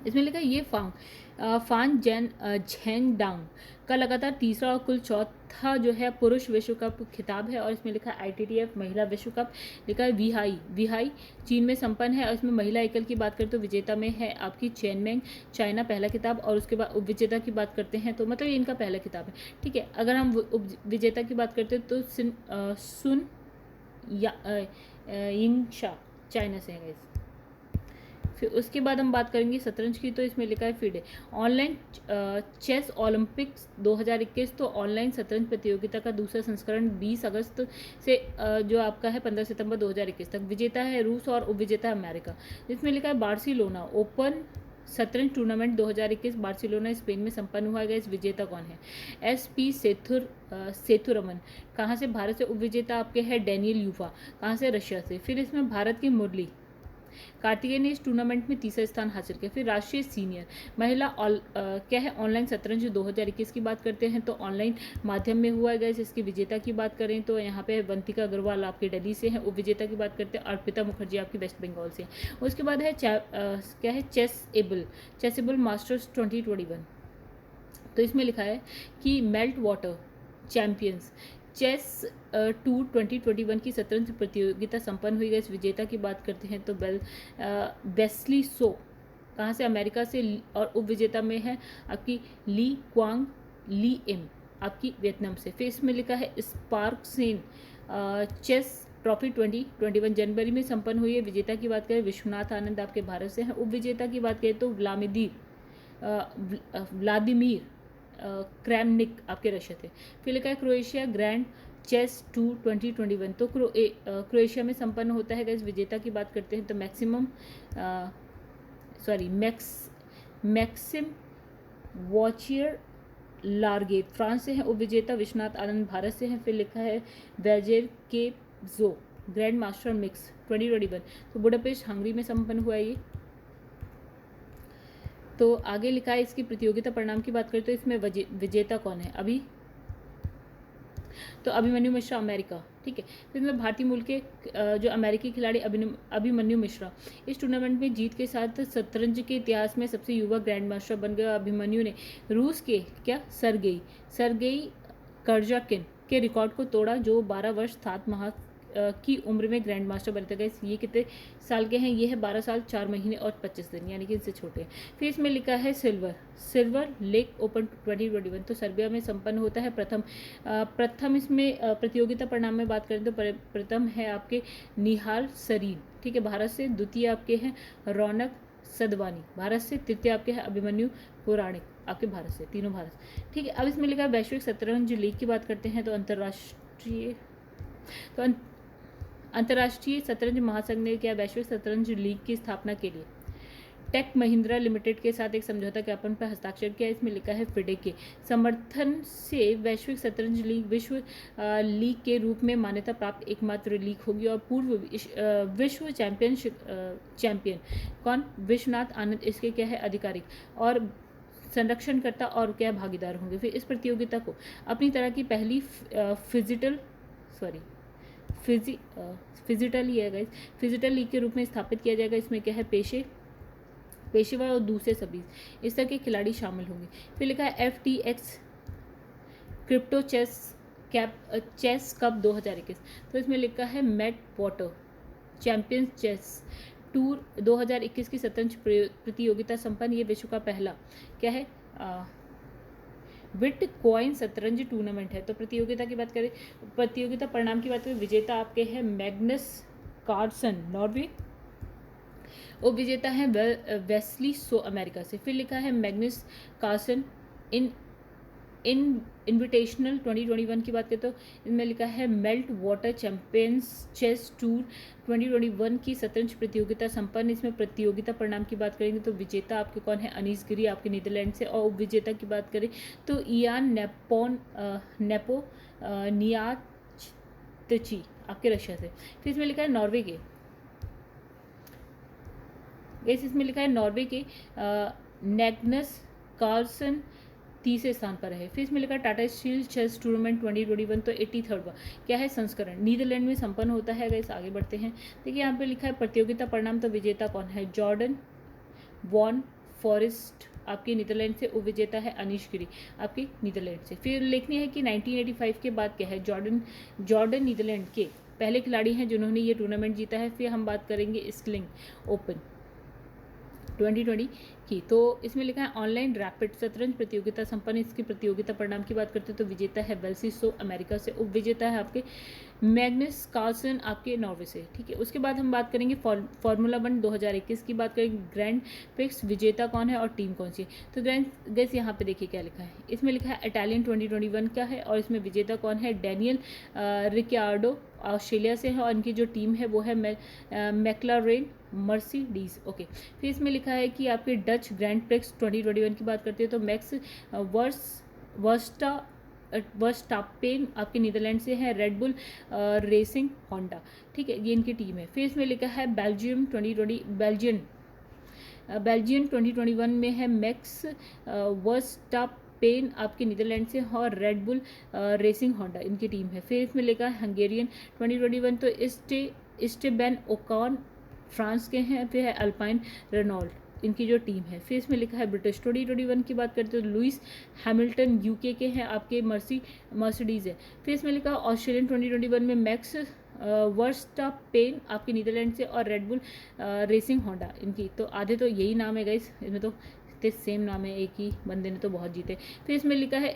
इसमें लिखा है ये फान झेंडांग का लगातार तीसरा और कुल चौथा जो है पुरुष विश्व कप खिताब है। और इसमें लिखा है ITTF महिला विश्व कप। लिखा है विहाई चीन में संपन्न है। और इसमें महिला एकल की बात करें तो विजेता में है आपकी चेनमेंग चाइना पहला खिताब। और उसके बाद उपविजेता की बात करते हैं तो मतलब ये इनका पहला खिताब है, ठीक है। अगर हम उपविजेता की बात करते हैं तो सुन यिंगशा चाइना से है। फिर उसके बाद हम बात करेंगे शतरंज की तो इसमें लिखा है फिडे ऑनलाइन चेस ओलंपिक्स 2021। तो ऑनलाइन शतरंज प्रतियोगिता का दूसरा संस्करण 20 अगस्त से जो आपका है 15 सितंबर 2021 तक। विजेता है रूस और उपविजेता अमेरिका। इसमें लिखा है बार्सिलोना ओपन शतरंज टूर्नामेंट 2021 बार्सिलोना स्पेन में संपन्न हुआ है। इस विजेता कौन है, SP सेथुरमन कहाँ से, भारत से। उपविजेता आपके हैं डेनियल यूफा कहाँ से, रशिया से। फिर इसमें भारत की मुरली कार्तिकेय ने इस टूर्नामेंट में तीसरा स्थान हासिल किया। फिर राष्ट्रीय सीनियर महिला क्या है ऑनलाइन शतरंज 2021 की बात करते हैं तो ऑनलाइन माध्यम में हुआ है। इसकी विजेता की बात करें तो यहाँ पे वंतिका अग्रवाल आपके दिल्ली से हैं। उपविजेता की बात करते हैं अर्पिता मुखर्जी आपकी वेस्ट बंगाल से। उसके बाद है क्या है चेसएबल मास्टर्स 2021। तो इसमें लिखा है कि Meltwater Champions Chess Tour 2021 की शतरंज प्रतियोगिता संपन्न हुई है। इस विजेता की बात करते हैं तो बेस्ली सो कहाँ से, अमेरिका से। और उप विजेता में है आपकी ली क्वांग ली एम आपकी वियतनाम से। फिर इसमें लिखा है स्पार्कसेन चेस ट्रॉफी 2021 जनवरी में संपन्न हुई है। विजेता की बात करें विश्वनाथ आनंद आपके भारत से हैं। उप विजेता की बात करें तो व्लादिमीर क्रैमनिक आपके रशिया थे। फिर लिखा है क्रोएशिया ग्रैंड चेस टूर 2021। तो क्रोएशिया में संपन्न होता है। इस विजेता की बात करते हैं तो मैक्सिम वॉचियर लारगे फ्रांस से हैं। उपविजेता विश्वनाथ आनंद भारत से हैं। फिर लिखा है वेजेर के जो ग्रैंड मास्टर मिक्स 2021, तो बुडापेस्ट हंगरी में संपन्न हुआ ये। तो आगे लिखा है इसकी प्रतियोगिता परिणाम की बात करें तो इसमें विजेता कौन है अभी, तो अभिमन्यु मिश्रा अमेरिका, ठीक है। तो इसमें भारतीय मूल के जो अमेरिकी खिलाड़ी अभिमन्यु मिश्रा इस टूर्नामेंट में जीत के साथ शतरंज के इतिहास में सबसे युवा ग्रैंड मास्टर बन गया। अभिमन्यु ने रूस के सरगेई कर्जाकिन के रिकॉर्ड को तोड़ा, जो 12 वर्ष 7 माह की उम्र में ग्रैंड मास्टर बनते गए। ये कितने साल के हैं, ये है 12 साल 4 महीने और 25 दिन, यानी कि इनसे छोटे हैं। फिर इसमें लिखा है सिल्वर लेक ओपन 2021, तो सर्बिया में संपन्न होता है। प्रथम इसमें प्रतियोगिता परिणाम में बात करें तो प्रथम है आपके निहाल सरीन, ठीक है, भारत से। द्वितीय आपके हैं रौनक सदवानी भारत से। तृतीय आपके हैं अभिमन्यु पुराणिक आपके भारत से, तीनों भारत से, ठीक है। अब इसमें लिखा है वैश्विक शतरंज लीग की बात करते हैं तो अंतर्राष्ट्रीय शतरंज महासंघ ने क्या वैश्विक शतरंज लीग की स्थापना के लिए टेक महिंद्रा लिमिटेड के साथ एक समझौता ज्ञापन पर हस्ताक्षर किया। इसमें लिखा है फिडे के समर्थन से वैश्विक शतरंज लीग विश्व लीग के रूप में मान्यता प्राप्त एकमात्र लीग होगी और पूर्व विश्व चैंपियन कौन, विश्वनाथ आनंद इसके क्या है आधिकारिक और संरक्षणकर्ता और क्या भागीदार होंगे। फिर इस प्रतियोगिता को अपनी तरह की पहली फिजिटल लीग के रूप में स्थापित किया जाएगा। इसमें क्या है पेशेवर और दूसरे सभी इस तरह के खिलाड़ी शामिल होंगे। फिर लिखा है FTX क्रिप्टो चेस कप 2021, तो इसमें लिखा है Matt Potter Champions Chess Tour 2021 की शतरंज प्रतियोगिता संपन्न। ये विश्व का पहला क्या है बिटकॉइन शतरंज टूर्नामेंट है। तो प्रतियोगिता की बात करें, प्रतियोगिता परिणाम की बात करें, विजेता आपके हैं मैग्नस कार्लसन नॉर्वे, और विजेता है वेस्ली सो अमेरिका से। फिर लिखा है मैग्नस कार्लसन इनविटेशनल 2021 की बात करें तो इसमें लिखा है Meltwater Champions Chess Tour 2021 की शतरंज प्रतियोगिता संपन्न। इसमें प्रतियोगिता परिणाम की बात करेंगे तो विजेता आपके कौन है अनीस गिरी आपके नीदरलैंड से, और उपविजेता की बात करें तो इयान नियाची आपके रशिया से। फिर इसमें लिखा है नॉर्वे के मैग्नस कार्लसन तीसरे स्थान पर है। फिर इसमें लिखा है टाटा स्टील चेस टूर्नामेंट 2021, तो 83वां क्या है संस्करण नीदरलैंड में संपन्न होता है। गाइस आगे बढ़ते हैं, देखिए यहाँ पे लिखा है प्रतियोगिता परिणाम, तो विजेता कौन है जॉर्डन वॉन फॉरेस्ट आपके नीदरलैंड से, उपविजेता है अनीश गिरी आपके नीदरलैंड से। फिर लिखनी है कि 1985 के बाद क्या है जॉर्डन नीदरलैंड के पहले खिलाड़ी हैं जिन्होंने ये टूर्नामेंट जीता है। फिर हम बात करेंगे स्किलिंग ओपन 2020 की, तो इसमें लिखा है ऑनलाइन रैपिड शतरंज प्रतियोगिता संपन्न। इसकी प्रतियोगिता परिणाम की बात करते हैं तो विजेता है वेल्सी सो अमेरिका से, उपविजेता है आपके मैग्नस कार्लसन आपके नॉर्वे से, ठीक है। उसके बाद हम बात करेंगे फार्मूला 1 2021 की बात करेंगे, ग्रैंड प्रिक्स विजेता कौन है और टीम कौन सी है। तो गैस यहाँ पे देखिए क्या लिखा है, इसमें लिखा है इटालियन 2021 का है और इसमें विजेता कौन है डेनियल रिकार्डो ऑस्ट्रेलिया से है और इनकी जो टीम है वो है मैक्लारेन मर्सिडीज, ओके। फिर इसमें लिखा है कि आपके डच ग्रैंड प्रिक्स 2021 की बात करते हैं तो मैक्स वर्स्टापेन आपके नीदरलैंड से है, रेडबुल रेसिंग होंडा, ठीक है, ये इनकी टीम है। फिर इसमें लिखा है बेल्जियन 2021 में है मैक्स वर्स्टापेन आपके नीदरलैंड से और रेडबुल रेसिंग होंडा इनकी टीम है। फिर इसमें लिखा है हंगेरियन 2021 तो इस्टेबेन ओकॉन फ्रांस के हैं। फिर है अल्पाइन रेनॉल्ड इनकी जो टीम है। फिर इसमें लिखा है ब्रिटिश 2021 की बात करते हैं तो लुइस हैमिल्टन यूके के हैं आपके मर्सिडीज है। फिर इसमें लिखा है ऑस्ट्रेलियन 2021 में मैक्स वर्स्टापेन आपके नीदरलैंड से और रेडबुल रेसिंग होंडा इनकी, तो आधे तो यही नाम है गाइस, इसमें तो सेम नाम है, एक ही बंदे ने तो बहुत जीते। फिर इसमें लिखा है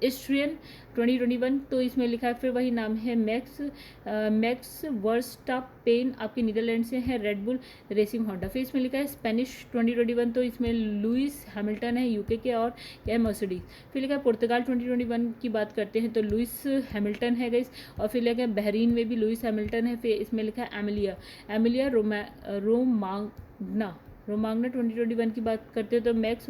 एस्ट्रियन 2021 तो इसमें लिखा है फिर वही नाम है मैक्स वर्स्टापेन आपके नीदरलैंड से है, रेडबुल रेसिंग होंडा। फिर इसमें लिखा है स्पेनिश 2021 तो इसमें लुइस हैमिल्टन है यूके के और क्या है मर्सिडीज। फिर लिखा है पुर्तगाल 2021 की बात करते हैं तो लुइस हैमिल्टन है गाइस, और फिर लिखा है बहरीन में भी लुइस हैमिल्टन है। फिर इसमें लिखा है एमिलिया रोमाग्ना रोमांगना 2021 की बात करते हो तो मैक्स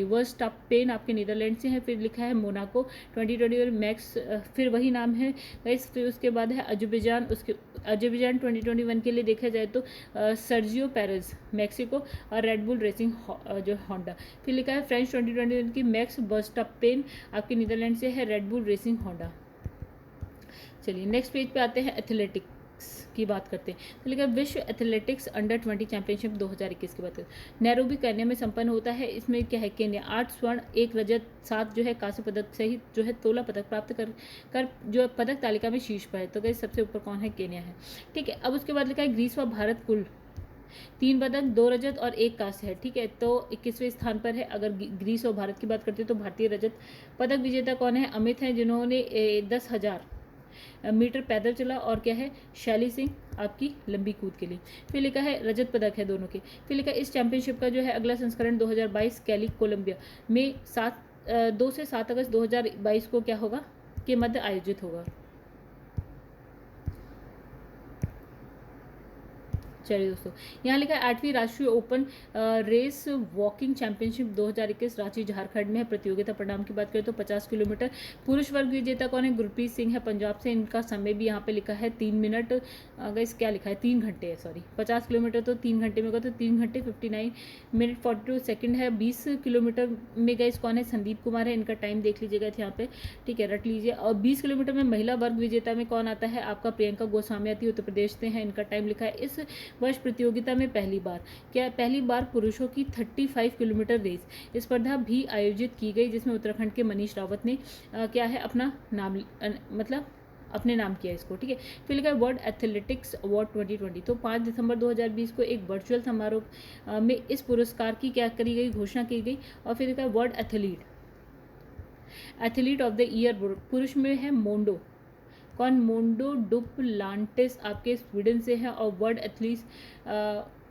वर्स्टापेन आपके नीदरलैंड से हैं। फिर लिखा है मोनाको 2021 मैक्स, फिर वही नाम है गाइस। फिर उसके बाद है अजरबैजान, उसके अजरबैजान 2021 के लिए देखा जाए तो सर्जियो पेरेज मैक्सिको और रेडबुल रेसिंग जो होंडा। फिर लिखा है फ्रेंच 2021 की मैक्स वर्स्टापेन आपके नीदरलैंड से है, रेडबुल रेसिंग होंडा। चलिए नेक्स्ट पेज पे आते हैं, एथलेटिक्स की बात करते हैं। तो लिखा विश्व एथलेटिक्स अंडर 20 चैंपियनशिप 2021 की बात करते हैं। नैरोबी केन्या में संपन्न होता है। इसमें क्या है, केन्या 8 स्वर्ण 1 रजत 7 जो है कांस्य पदक सहित जो है 16 पदक प्राप्त कर जो पदक तालिका में शीर्ष पर है। तो गाइस सबसे ऊपर कौन है, केन्या है। ठीक है, अब उसके बाद लिखा है ग्रीस व भारत कुल 3 पदक 2 रजत और 1 कांस्य है। ठीक है, तो 21वें स्थान पर है। अगर ग्रीस और भारत की बात करते हैं तो भारतीय रजत पदक विजेता कौन है, अमित है, जिन्होंने 10,000 मीटर पैदल चला, और क्या है, शैली सिंह आपकी लंबी कूद के लिए। फिर लिखा है रजत पदक है दोनों के। फिर लिखा है इस चैंपियनशिप का जो है अगला संस्करण 2022 कैली कोलंबिया में 2 से 7 अगस्त 2022 को क्या होगा, के मध्य आयोजित होगा। चलिए दोस्तों, यहाँ लिखा है 8वीं राष्ट्रीय open race walking championship 2021 Ranchi Jharkhand में है। प्रतियोगिता परिणाम की बात करें तो 50 किलोमीटर पुरुष वर्ग विजेता कौन है, गुरप्रीत सिंह है पंजाब से। इनका समय भी यहाँ पे लिखा है 3 मिनट, गाइस क्या लिखा है 3 घंटे है, सॉरी 50 किलोमीटर तो 3 घंटे में होगा, तो 3 घंटे 59 मिनट 42 सेकेंड है। 20 किलोमीटर में गाइस कौन है, संदीप कुमार है, इनका टाइम देख लीजिएगा यहाँ पे, ठीक है, रट लीजिए। और 20 किलोमीटर में महिला वर्ग विजेता में कौन आता है, आपका प्रियंका गोस्वामी आती है, उत्तर प्रदेश से हैं, इनका टाइम लिखा है। इस वर्ष प्रतियोगिता में पहली बार पुरुषों की 35 किलोमीटर रेस स्पर्धा भी आयोजित की गई, जिसमें उत्तराखंड के मनीष रावत ने क्या है अपना नाम मतलब अपने नाम किया इसको। ठीक है, फिर लिखा है वर्ल्ड एथलेटिक्स अवार्ड 2020। तो 5 दिसंबर 2020 को एक वर्चुअल समारोह में इस पुरस्कार की क्या करी गई, घोषणा की गई। और फिर लिखा है world athlete of the year पुरुष में है मोंडो, कौन, मोंडो डुप्लांटिस आपके स्वीडन से है। और world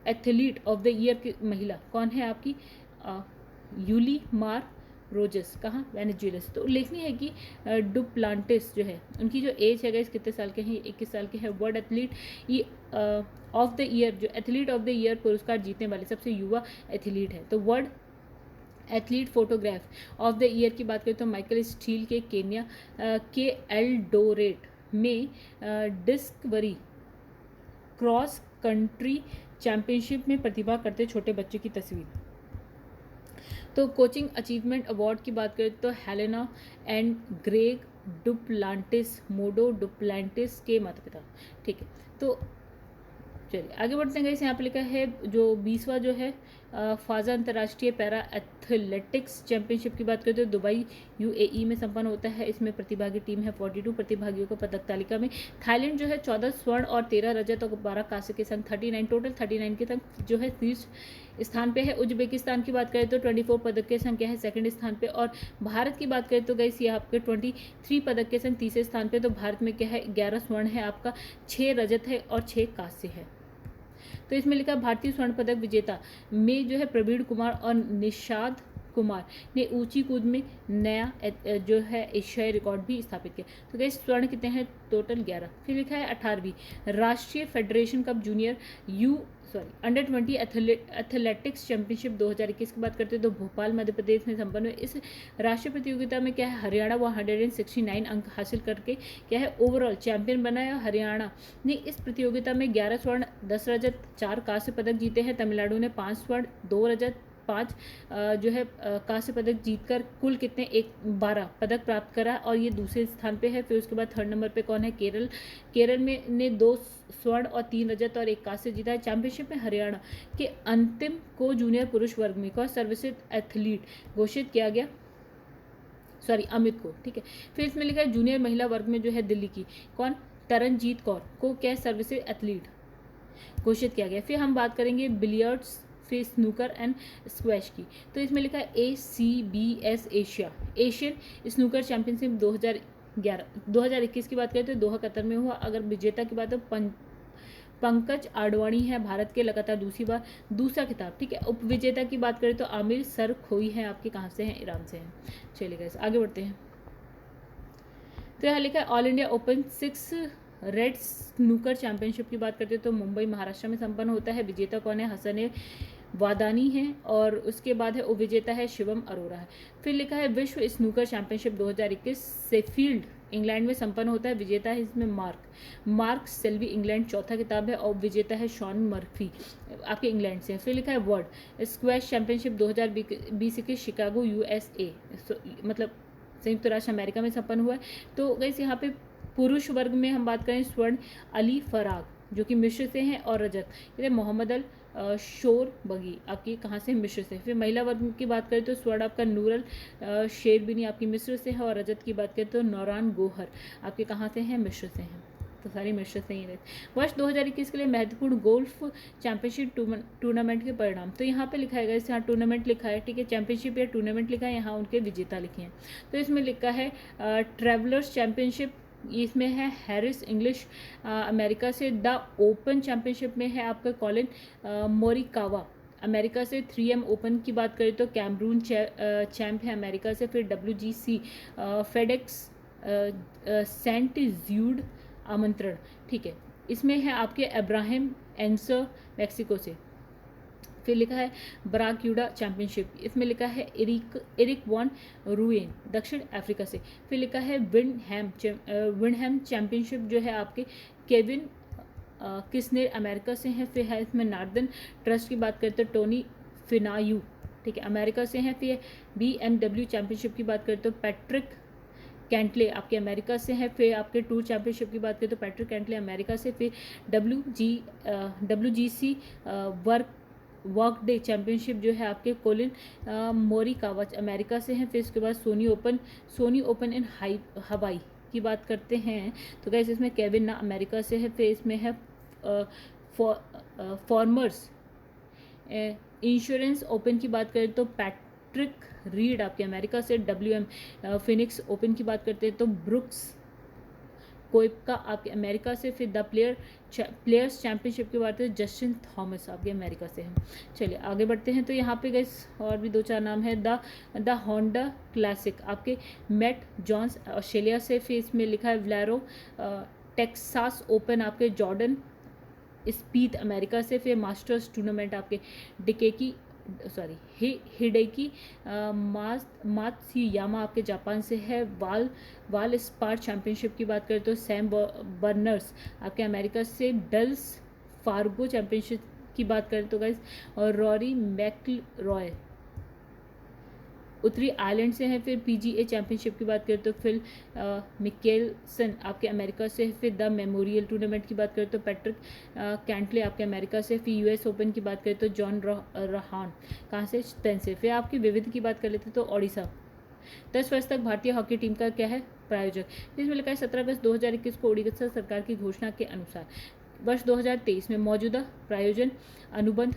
athlete of the year की महिला कौन है आपकी, यूली मार रोजस, कहाँ, वेनेजुएला से। तो लिखनी है कि डुप्लांटिस जो है उनकी जो एज है गाइस कितने साल के हैं, 21 साल के हैं। World athlete of the year, जो एथलीट ऑफ द ईयर पुरस्कार जीतने वाले सबसे युवा एथलीट है। तो world athlete photograph of the year की बात करें तो माइकल स्टील के केन्या के एल्डोरेट में डिस्कवरी क्रॉस कंट्री चैंपियनशिप में प्रतिभा करते छोटे बच्चे की तस्वीर। तो कोचिंग अचीवमेंट अवार्ड की बात करें तो Helena and Greg Duplantis, Mondo Duplantis के माता पिता। ठीक है, तो चलिए आगे बढ़ते हैं गाइस। यहाँ पे लिखा है जो 20वां जो है फाजा अंतर्राष्ट्रीय पैरा एथलेटिक्स चैंपियनशिप की बात करते हैं तो दुबई यूएई में संपन्न होता है। इसमें प्रतिभागी टीम है 42 प्रतिभागियों को पदक तालिका में थाईलैंड जो है 14 स्वर्ण और 13 रजत और 12 कांस्य के संग 39 टोटल 39 के संग जो है शीर्ष स्थान पे है। उज्बेकिस्तान की बात करें तो 24 पदक के संग क्या है सेकंड स्थान पे। और भारत की बात करें तो गाइस ये आपके 23 पदक के संग तीसरे स्थान पे। तो भारत में क्या है 11 स्वर्ण है आपका, 6 रजत है और 6 कांस्य है। तो इसमें लिखा भारतीय स्वर्ण पदक विजेता में जो है प्रवीण कुमार और निषाद कुमार ने ऊंची कूद में नया जो है एशियाई रिकॉर्ड भी स्थापित किया। तो गाइस स्वर्ण कितने हैं टोटल 11। फिर लिखा है 18वीं राष्ट्रीय federation cup junior under 20 athletics championship 2021 की बात करते हैं तो भोपाल मध्य प्रदेश में संपन्न हुई। इस राष्ट्रीय प्रतियोगिता में क्या है हरियाणा 169 अंक हासिल करके क्या है ओवरऑल चैंपियन बना है। हरियाणा ने इस प्रतियोगिता में 11 स्वर्ण 10 रजत 4 कांस्य पदक जीते हैं। तमिलनाडु ने 5 स्वर्ण 2 रजत 5 जो है कांस्य पदक जीतकर कुल कितने 12 पदक प्राप्त करा और ये दूसरे स्थान पे है। फिर उसके बाद थर्ड नंबर पे कौन है केरल में ने 2 स्वर्ण और 3 रजत और 1 कांस्य जीता है। चैंपियनशिप में हरियाणा के अंतिम को जूनियर पुरुष वर्ग में कौन सर्वश्रेष्ठ एथलीट घोषित किया गया, अमित को। ठीक है, फिर इसमें लिखा है जूनियर महिला वर्ग में जो है दिल्ली की कौन तरनजीत कौर को क्या सर्वश्रेष्ठ एथलीट घोषित किया गया। फिर हम बात करेंगे बिलियर्ड्स फिर स्नूकर एंड स्क्वैश की। तो इसमें लिखा है ACBS एशियन स्नूकर चैंपियनशिप 2021 की बात करें तो दोहा कतर में हुआ। अगर विजेता की बात हो पंकज आडवाणी है भारत के लगातार दूसरा खिताब। ठीक है, उप विजेता की बात करें तो आमिर सर खोई है आपके कहाँ से हैं, ईरान से हैं। चलिए गाइस आगे बढ़ते हैं। तो यहाँ लिखा है all India open 6 red snooker championship की बात करते हैं तो मुंबई महाराष्ट्र में संपन्न होता है। विजेता कौन है? हसन वादानी है। और उसके बाद है उपविजेता है शिवम अरोरा है। फिर लिखा है विश्व स्नूकर चैंपियनशिप 2021 सेफील्ड इंग्लैंड में संपन्न होता है। विजेता है इसमें मार्क सेल्वी इंग्लैंड चौथा खिताब है। और विजेता है शॉन मर्फी आपके इंग्लैंड से। फिर लिखा है वर्ल्ड स्क्वैश चैंपियनशिप 2020 के शिकागो USA मतलब संयुक्त राष्ट्र अमेरिका में संपन्न हुआ है। तो गाइस यहाँ पे पुरुष वर्ग में हम बात करें स्वर्ण अली फराग जो कि मिस्र से हैं और रजत मोहम्मद अल शोर बगी आपकी कहाँ से? मिस्र से। फिर महिला वर्ग की बात करें तो स्वर्ण आपका नूरल शेरबिनी आपकी मिस्र से है। और रजत की बात करें तो नौरान गोहर आपके कहाँ से हैं? मिस्र से हैं। तो सारी मिस्र से ही रहते। वर्ष 2021 के लिए महत्वपूर्ण गोल्फ चैंपियनशिप टूर्नामेंट के परिणाम। तो यहाँ पे लिखा है गाइस, यहाँ टूर्नामेंट लिखा है, ठीक है, चैंपियनशिप या टूर्नामेंट लिखा है, यहाँ उनके विजेता लिखे हैं। तो इसमें लिखा है ट्रेवलर्स चैंपियनशिप, इसमें है हैरिस इंग्लिश अमेरिका से। द ओपन चैंपियनशिप में है आपका कॉलिन मोरिकावा अमेरिका से। 3M ओपन की बात करें तो कैमरून चैंप है अमेरिका से। फिर WGC फेडेक्स सेंट ज्यूड आमंत्रण, ठीक है, इसमें है आपके अब्राहम एंसर मैक्सिको से। फिर लिखा है बराक्यूडा चैंपियनशिप, इसमें लिखा है एरिक वॉन रूएन दक्षिण अफ्रीका से। फिर लिखा है विंडहैम चैंपियनशिप जो है आपके केविन किस्नेर अमेरिका से हैं। फिर है इसमें नॉर्दर्न ट्रस्ट की बात करते हैं टोनी फिनायू, ठीक है, अमेरिका से हैं। फिर BMW चैंपियनशिप की बात करते तो पैट्रिक कैंटले आपके अमेरिका से हैं। फिर आपके टूर चैंपियनशिप की बात करें तो पैट्रिक कैंटले अमेरिका से। फिर WGC वर्क डे चैंपियनशिप जो है आपके कोलिन मोरिकावा अमेरिका से हैं। फिर इसके बाद सोनी ओपन इन हवाई की बात करते हैं तो गाइस इसमें केविन ना अमेरिका से है। फिर इसमें है फॉर्मर्स इंश्योरेंस ओपन की बात करें तो पैट्रिक रीड आपके अमेरिका से। WM फिनिक्स ओपन की बात करते हैं तो ब्रुक्स कोइपका आपके अमेरिका से। फिर द प्लेयर्स चैंपियनशिप की बात करें जस्टिन थॉमस आपके अमेरिका से हैं। चलिए आगे बढ़ते हैं। तो यहाँ पे गाइस और भी 2-4 नाम है। द होंडा क्लासिक आपके मैट जॉन्स ऑस्ट्रेलिया से। फिर इसमें लिखा है व्लैरो टेक्सास ओपन आपके जॉर्डन स्पीथ अमेरिका से। फिर मास्टर्स टूर्नामेंट आपके हिडेकी मात्सुयामा आपके जापान से है। वाल स्पार चैंपियनशिप की बात करें तो सैम बर्नर्स आपके अमेरिका से। डल्स फार्गो चैंपियनशिप की बात करें तो गाइस और रॉरी मैकलरॉय उत्तरी आयरलैंड से हैं। फिर PGA चैंपियनशिप की बात करें तो फिल मिकेलसन आपके अमेरिका से। फिर द मेमोरियल टूर्नामेंट की बात करें तो पैट्रिक कैंटले आपके अमेरिका से। फिर US ओपन की बात करें तो जॉन रहान कहाँ से? स्पेन से। फिर आपकी विविध की बात कर लेते तो ओडिशा। 10 वर्ष तक भारतीय हॉकी टीम का क्या है? प्रायोजक। इसमें लिखा है 17 अगस्त 2021 को ओडिशा सरकार की घोषणा के अनुसार वर्ष 2023 में मौजूदा प्रायोजन अनुबंध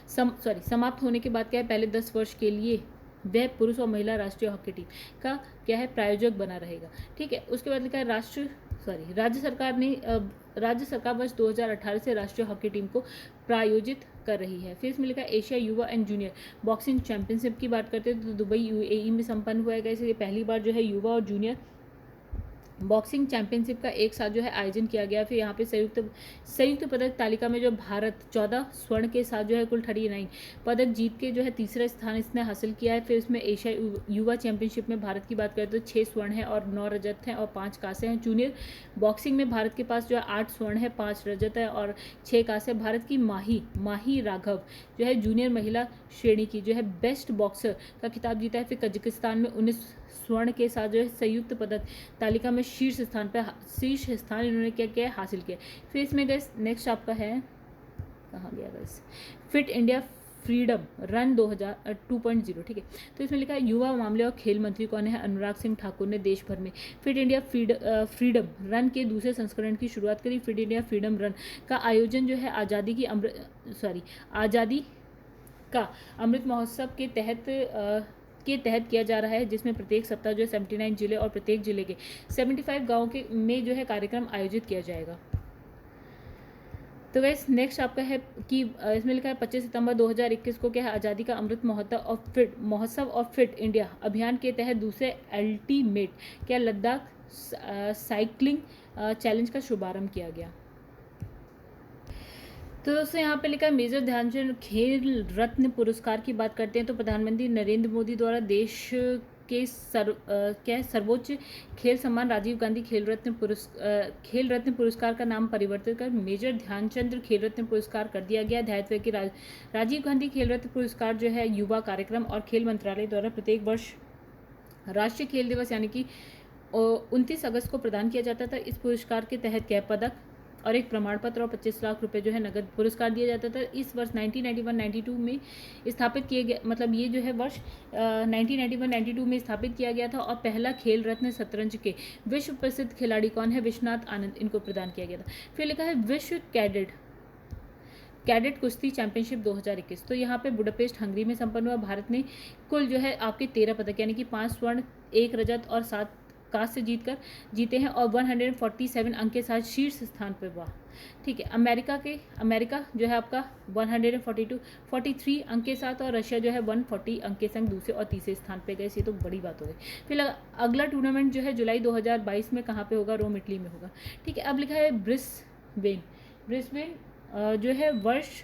समाप्त होने के बाद क्या है? पहले 10 वर्ष के लिए वह पुरुष और महिला राष्ट्रीय हॉकी टीम का क्या है? प्रायोजक बना रहेगा, ठीक है। उसके बाद लिखा है राज्य सरकार वर्ष 2018 से राष्ट्रीय हॉकी टीम को प्रायोजित कर रही है। फिर इसमें लिखा है एशिया युवा एंड जूनियर बॉक्सिंग चैंपियनशिप की बात करते हैं तो दुबई UAE में संपन्न हुआ है। इसलिए पहली बार जो है युवा और जूनियर बॉक्सिंग चैंपियनशिप का एक साथ जो है आयोजन किया गया। फिर यहाँ पे संयुक्त पदक तालिका में जो भारत 14 स्वर्ण के साथ जो है कुल 39 पदक जीत के जो है तीसरा स्थान इसने हासिल किया है। फिर इसमें एशिया युवा चैंपियनशिप में भारत की बात करें तो 6 स्वर्ण है और 9 रजत हैं और 5 कांसे हैं। जूनियर बॉक्सिंग में भारत के पास जो है 8 स्वर्ण है, 5 रजत है और 6 कांसे। भारत की माही राघव जो है जूनियर महिला श्रेणी की जो है बेस्ट बॉक्सर का खिताब जीता है। फिर कजाकिस्तान में 19 स्वर्ण के साथ जो है संयुक्त पदक तालिका में शीर्ष स्थान इन्होंने क्या किया? हासिल किया। फिर इसमें गैस नेक्स्ट आपका है, कहाँ गया gas, fit India freedom run 2.0, ठीक है। तो इसमें लिखा है युवा मामले और खेल मंत्री कौन है? अनुराग सिंह ठाकुर ने देश भर में फिट इंडिया फ्रीडम रन के दूसरे संस्करण की शुरुआत करी। फिट इंडिया फ्रीडम रन का आयोजन जो है आज़ादी का अमृत महोत्सव के तहत किया जा रहा है, जिसमें प्रत्येक सप्ताह जो है 79 जिले और प्रत्येक जिले के 75 गाँव में जो है कार्यक्रम आयोजित किया जाएगा। तो गैस नेक्स्ट आपका है कि इसमें लिखा है 25 सितंबर 2021 को क्या है? आज़ादी का अमृत महोत्सव और फिट इंडिया अभियान के तहत दूसरे अल्टीमेट क्या लद्दाख साइकिलिंग चैलेंज का शुभारंभ किया गया। तो दोस्तों यहाँ पे लिखा है मेजर ध्यानचंद खेल रत्न पुरस्कार की बात करते हैं तो प्रधानमंत्री नरेंद्र मोदी द्वारा देश के सर्वोच्च खेल सम्मान राजीव गांधी खेल रत्न पुरस्कार का नाम परिवर्तित कर मेजर ध्यानचंद खेल रत्न पुरस्कार कर दिया गया। ध्यातव्य है कि राजीव गांधी खेल रत्न पुरस्कार जो है युवा कार्यक्रम और खेल मंत्रालय द्वारा प्रत्येक वर्ष राष्ट्रीय खेल दिवस यानी कि 29 अगस्त को प्रदान किया जाता था। इस पुरस्कार के तहत कैप पदक और एक प्रमाण पत्र और 25 लाख रुपए जो है नगद पुरस्कार दिया जाता था। इस वर्ष 1991-92 में स्थापित किए गए, मतलब ये जो है वर्ष 1991-92 में स्थापित किया गया था। और पहला खेल रत्न शतरंज के विश्व प्रसिद्ध खिलाड़ी कौन है? विश्वनाथ आनंद, इनको प्रदान किया गया था। फिर लिखा है विश्व कैडेट कुश्ती चैंपियनशिप 2021, तो यहाँ पे बुडापेस्ट हंगरी में संपन्न हुआ। भारत ने कुल जो है आपके 13 पदक यानी कि 5 स्वर्ण, 1 रजत और 7 कांस्य जीते हैं और 147 अंक के साथ शीर्ष स्थान पर हुआ। ठीक है, अमेरिका जो है आपका 43 अंक के साथ और रशिया जो है 140 अंक के संग दूसरे और तीसरे स्थान पे गए। ये तो बड़ी बात हो गई। फिर अगला टूर्नामेंट जो है जुलाई 2022 में कहाँ पे होगा? रोम, इटली में होगा। ठीक है, अब लिखा है ब्रिस्बेन जो है वर्ष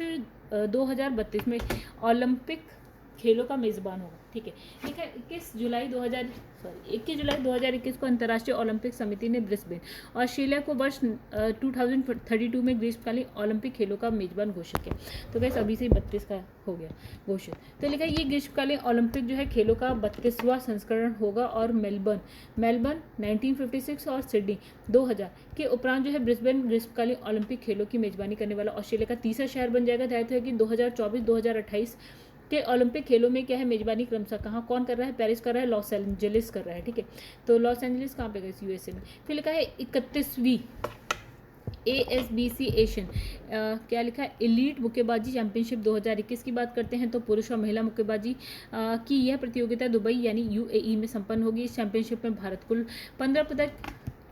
2032 में ओलंपिक खेलों का मेज़बान होगा। ठीक है, ठीक है। 21 जुलाई 2021 को अंतर्राष्ट्रीय ओलंपिक समिति ने ब्रिस्बेन ऑस्ट्रेलिया को वर्ष 2032 में ग्रीष्मकालीन ओलंपिक खेलों का मेजबान घोषित किया। तो वैसे अभी से 32 का हो गया घोषित। तो लिखा ये ग्रीष्मकालीन ओलंपिक जो है खेलों का 32वां संस्करण होगा और मेलबर्न 1956 और सिडनी 2000 के उपरांत जो है ब्रिस्बेन ग्रीष्मकालीन ओलंपिक खेलों की मेजबानी करने वाला ऑस्ट्रेलिया का तीसरा शहर बन जाएगा। दायित्व है कि 2024-2028 के ओलंपिक खेलों में क्या है मेजबानी क्रमशः कहाँ कौन कर रहा है? पेरिस कर रहा है, लॉस एंजलिस कर रहा है। ठीक है, तो लॉस एंजलिस कहाँ पे गए? यूएसए में। फिर लिखा है 31वीं ASBC एशियन क्या लिखा है? एलीट मुक्केबाजी चैंपियनशिप 2021 की बात करते हैं तो पुरुष और महिला मुक्केबाजी की यह प्रतियोगिता दुबई यानी UAE में संपन्न होगी। इस चैंपियनशिप में भारत कुल 15 पदक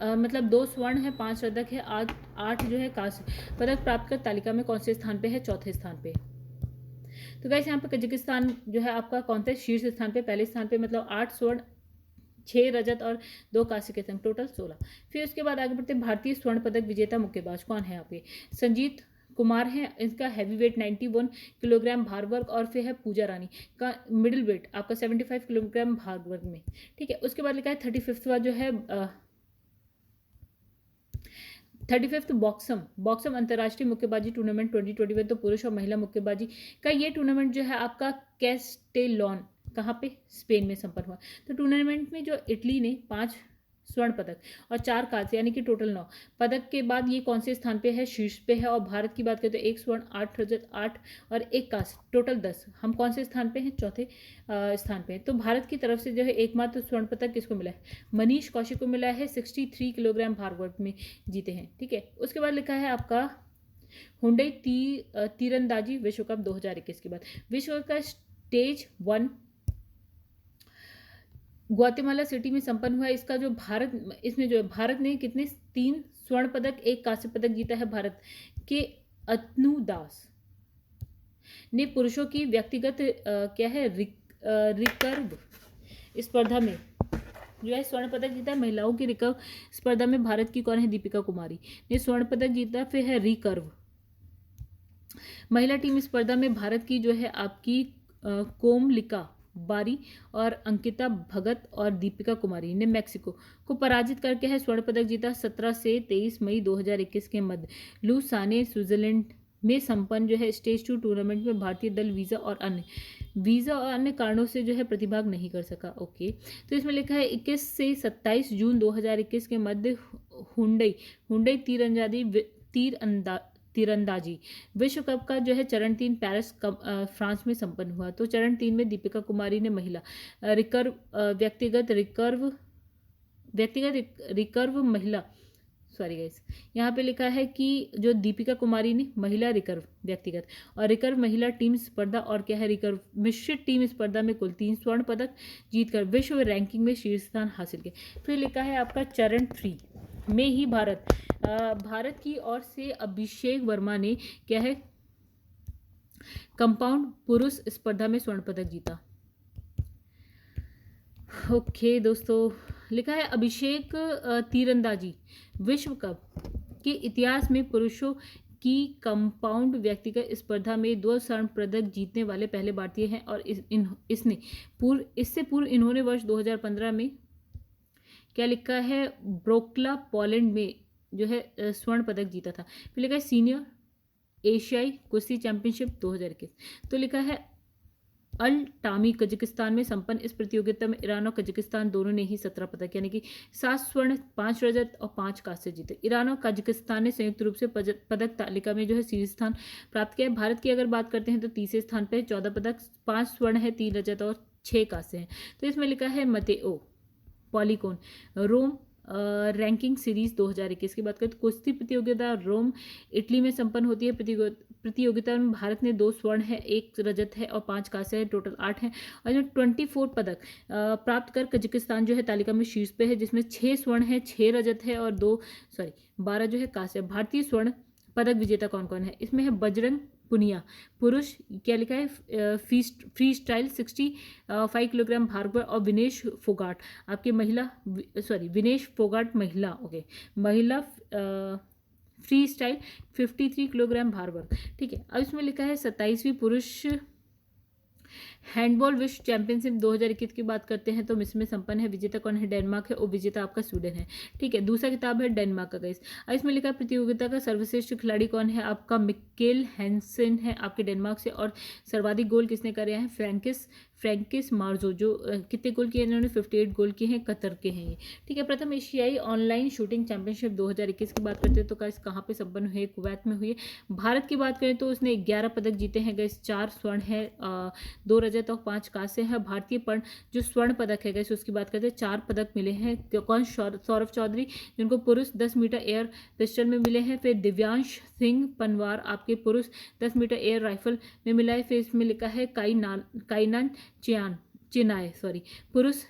मतलब 2 स्वर्ण है, 5 रजत है, 8 जो है कांस्य पदक प्राप्त कर तालिका में कौन से स्थान पे है? चौथे स्थान पे। तो गाइस यहाँ पे कजाकिस्तान जो है आपका कौन सा शीर्ष स्थान पे? पहले स्थान पे, मतलब 8 स्वर्ण, 6 रजत और 2 कांस्य के संग टोटल 16। फिर उसके बाद आगे बढ़ते भारतीय स्वर्ण पदक विजेता मुक्केबाज कौन है? यहाँ पे संजीत कुमार है, इसका हैवी वेट 91 किलोग्राम भार वर्ग, और फिर है पूजा रानी का मिडिल वेट आपका 75 किलोग्राम भार वर्ग में। ठीक है, उसके बाद लिखा है 35वां जो है 35th बॉक्सम अंतर्राष्ट्रीय मुक्केबाजी टूर्नामेंट 2021, तो पुरुष और महिला मुक्केबाजी का ये टूर्नामेंट जो है आपका कैस्टेलॉन कहाँ पे? स्पेन में संपन्न हुआ। तो टूर्नामेंट में जो इटली ने 5 स्वर्ण पदक और 4 कांस्य यानी कि टोटल 9 पदक के बाद ये कौन से स्थान पे है? शीर्ष पे है। और भारत की बात करें तो 1 स्वर्ण, 8 रजत, 8 और 1 कांस्य टोटल 10। हम कौन से स्थान पे हैं? चौथे स्थान पे। तो भारत की तरफ से जो है एकमात्र स्वर्ण पदक किसको मिला है? मनीष कौशिक को मिला है, 63 किलोग्राम भार वर्ग में जीते हैं। ठीक है, उसके बाद लिखा है आपका हुंडई तीरंदाजी विश्व कप 2021 के बाद विश्व का स्टेज 1 ग्वाटेमाला सिटी में संपन्न हुआ। इसका जो इसमें जो भारत ने कितने 3 स्वर्ण पदक, 1 कांस्य पदक जीता है। भारत के अतनु दास ने पुरुषों की व्यक्तिगत क्या है रिकर्व स्पर्धा में जो है स्वर्ण पदक जीता। महिलाओं की रिकर्व स्पर्धा में भारत की कौन है? दीपिका कुमारी ने स्वर्ण पदक जीता। फिर है रिकर्व महिला टीम स्पर्धा में भारत की जो है आपकी कोमलिका बारी और अंकिता भगत और दीपिका कुमारी ने मेक्सिको को पराजित करके है स्वर्ण पदक जीता। 17 से 23 मई 2021 के मध्य लुसाने स्विट्जरलैंड में संपन्न जो है स्टेज 2 टूर्नामेंट में भारतीय दल वीज़ा और अन्य कारणों से जो है प्रतिभाग नहीं कर सका। ओके, तो इसमें लिखा है 21 से 27 जून 2021 के मध्य हुंडई तीरंदाजी विश्व कप का जो है चरण 3 पेरिस फ्रांस में संपन्न हुआ। तो चरण 3 में दीपिका कुमारी ने महिला व्यक्तिगत रिकर्व महिला यहाँ पे लिखा है कि जो दीपिका कुमारी ने महिला रिकर्व व्यक्तिगत और रिकर्व महिला टीम स्पर्धा और क्या है रिकर्व मिश्रित टीम स्पर्धा में कुल 3 स्वर्ण पदक जीतकर विश्व रैंकिंग में शीर्ष स्थान हासिल किया। फिर लिखा है आपका चरण 3 में ही भारत की ओर से अभिषेक वर्मा ने क्या है कंपाउंड पुरुष स्पर्धा में स्वर्ण पदक जीता। ओके दोस्तों, लिखा है अभिषेक तीरंदाजी विश्व कप के इतिहास में पुरुषों की कंपाउंड व्यक्तिगत स्पर्धा में 2 स्वर्ण पदक जीतने वाले पहले भारतीय हैं और इससे पूर्व इन्होंने वर्ष 2015 में क्या लिखा है ब्रोक्ला पोलैंड में जो है स्वर्ण पदक जीता था। फिर लिखा है सीनियर एशियाई कुश्ती चैंपियनशिप 2021। तो लिखा है अल टामी कजाकिस्तान में संपन्न इस प्रतियोगिता में ईरान और कजाकिस्तान दोनों ने ही 17 पदक यानी कि 7 स्वर्ण 5 रजत और 5 कांस्य जीते। ईरान और कजाकिस्तान ने संयुक्त रूप से पदक तालिका में जो है शीर्ष स्थान प्राप्त किया है। भारत की अगर बात करते हैं तो तीसरे स्थान पर 14 पदक, 5 स्वर्ण है, 3 रजत और 6 कांस्य हैं। तो इसमें लिखा है मतेओ पॉलीकॉन रोम रैंकिंग सीरीज 2021 की बात करें तो कुश्ती प्रतियोगिता रोम इटली में संपन्न होती है। प्रतियोगिता में भारत ने 2 स्वर्ण है, 1 रजत है और 5 कांस्य है, टोटल 8 हैं। और जो 24 पदक प्राप्त कर कजाकिस्तान जो है तालिका में शीर्ष पे है, जिसमें 6 स्वर्ण है, 6 रजत है और 12 जो है कांस्य। भारतीय स्वर्ण पदक विजेता कौन कौन है? इसमें है बजरंग पुनिया पुरुष, क्या लिखा है फ्री स्टाइल 65 किलोग्राम भार पर, और विनेश फोगाट आपके विनेश फोगाट महिला महिला फ्री स्टाइल 53 किलोग्राम भार वर्ग। ठीक है, अब इसमें लिखा है 27वीं पुरुष हैंडबॉल विश्व चैंपियनशिप 2021 की बात करते हैं तो इसमें संपन्न है। विजेता कौन है? डेनमार्क है और विजेता आपका स्वीडन है। ठीक है, दूसरा किताब है डेनमार्क का गाइस। इसमें लिखा है प्रतियोगिता का सर्वश्रेष्ठ खिलाड़ी कौन है? आपका मिकेल हैंसन है आपके डेनमार्क से, और सर्वाधिक गोल किसने करे हैं? फ्रैंकिस मार्जो, जो कितने गोल किए इन्होंने? 58 गोल किए हैं, कतर के हैं ये। ठीक है, प्रथम एशियाई ऑनलाइन शूटिंग चैंपियनशिप 2021 की बात करते हैं तो कहाँ पे संपन्न हुई है? कुवैत में हुई है। भारत की बात करें तो उसने 11 पदक जीते हैं गाइस, 4 स्वर्ण है, 2 रजत और 5 कांस्य है। भारतीय पण जो स्वर्ण पदक है गाइस उसकी बात करते हैं 4 पदक मिले हैं। कौन? सौरभ चौधरी, जिनको पुरुष 10 मीटर एयर पिस्टल में मिले हैं। फिर दिव्यांश सिंह पनवार आपके पुरुष 10 मीटर एयर राइफल में मिला है। फिर इसमें लिखा है काइनान चिनाय पुरुष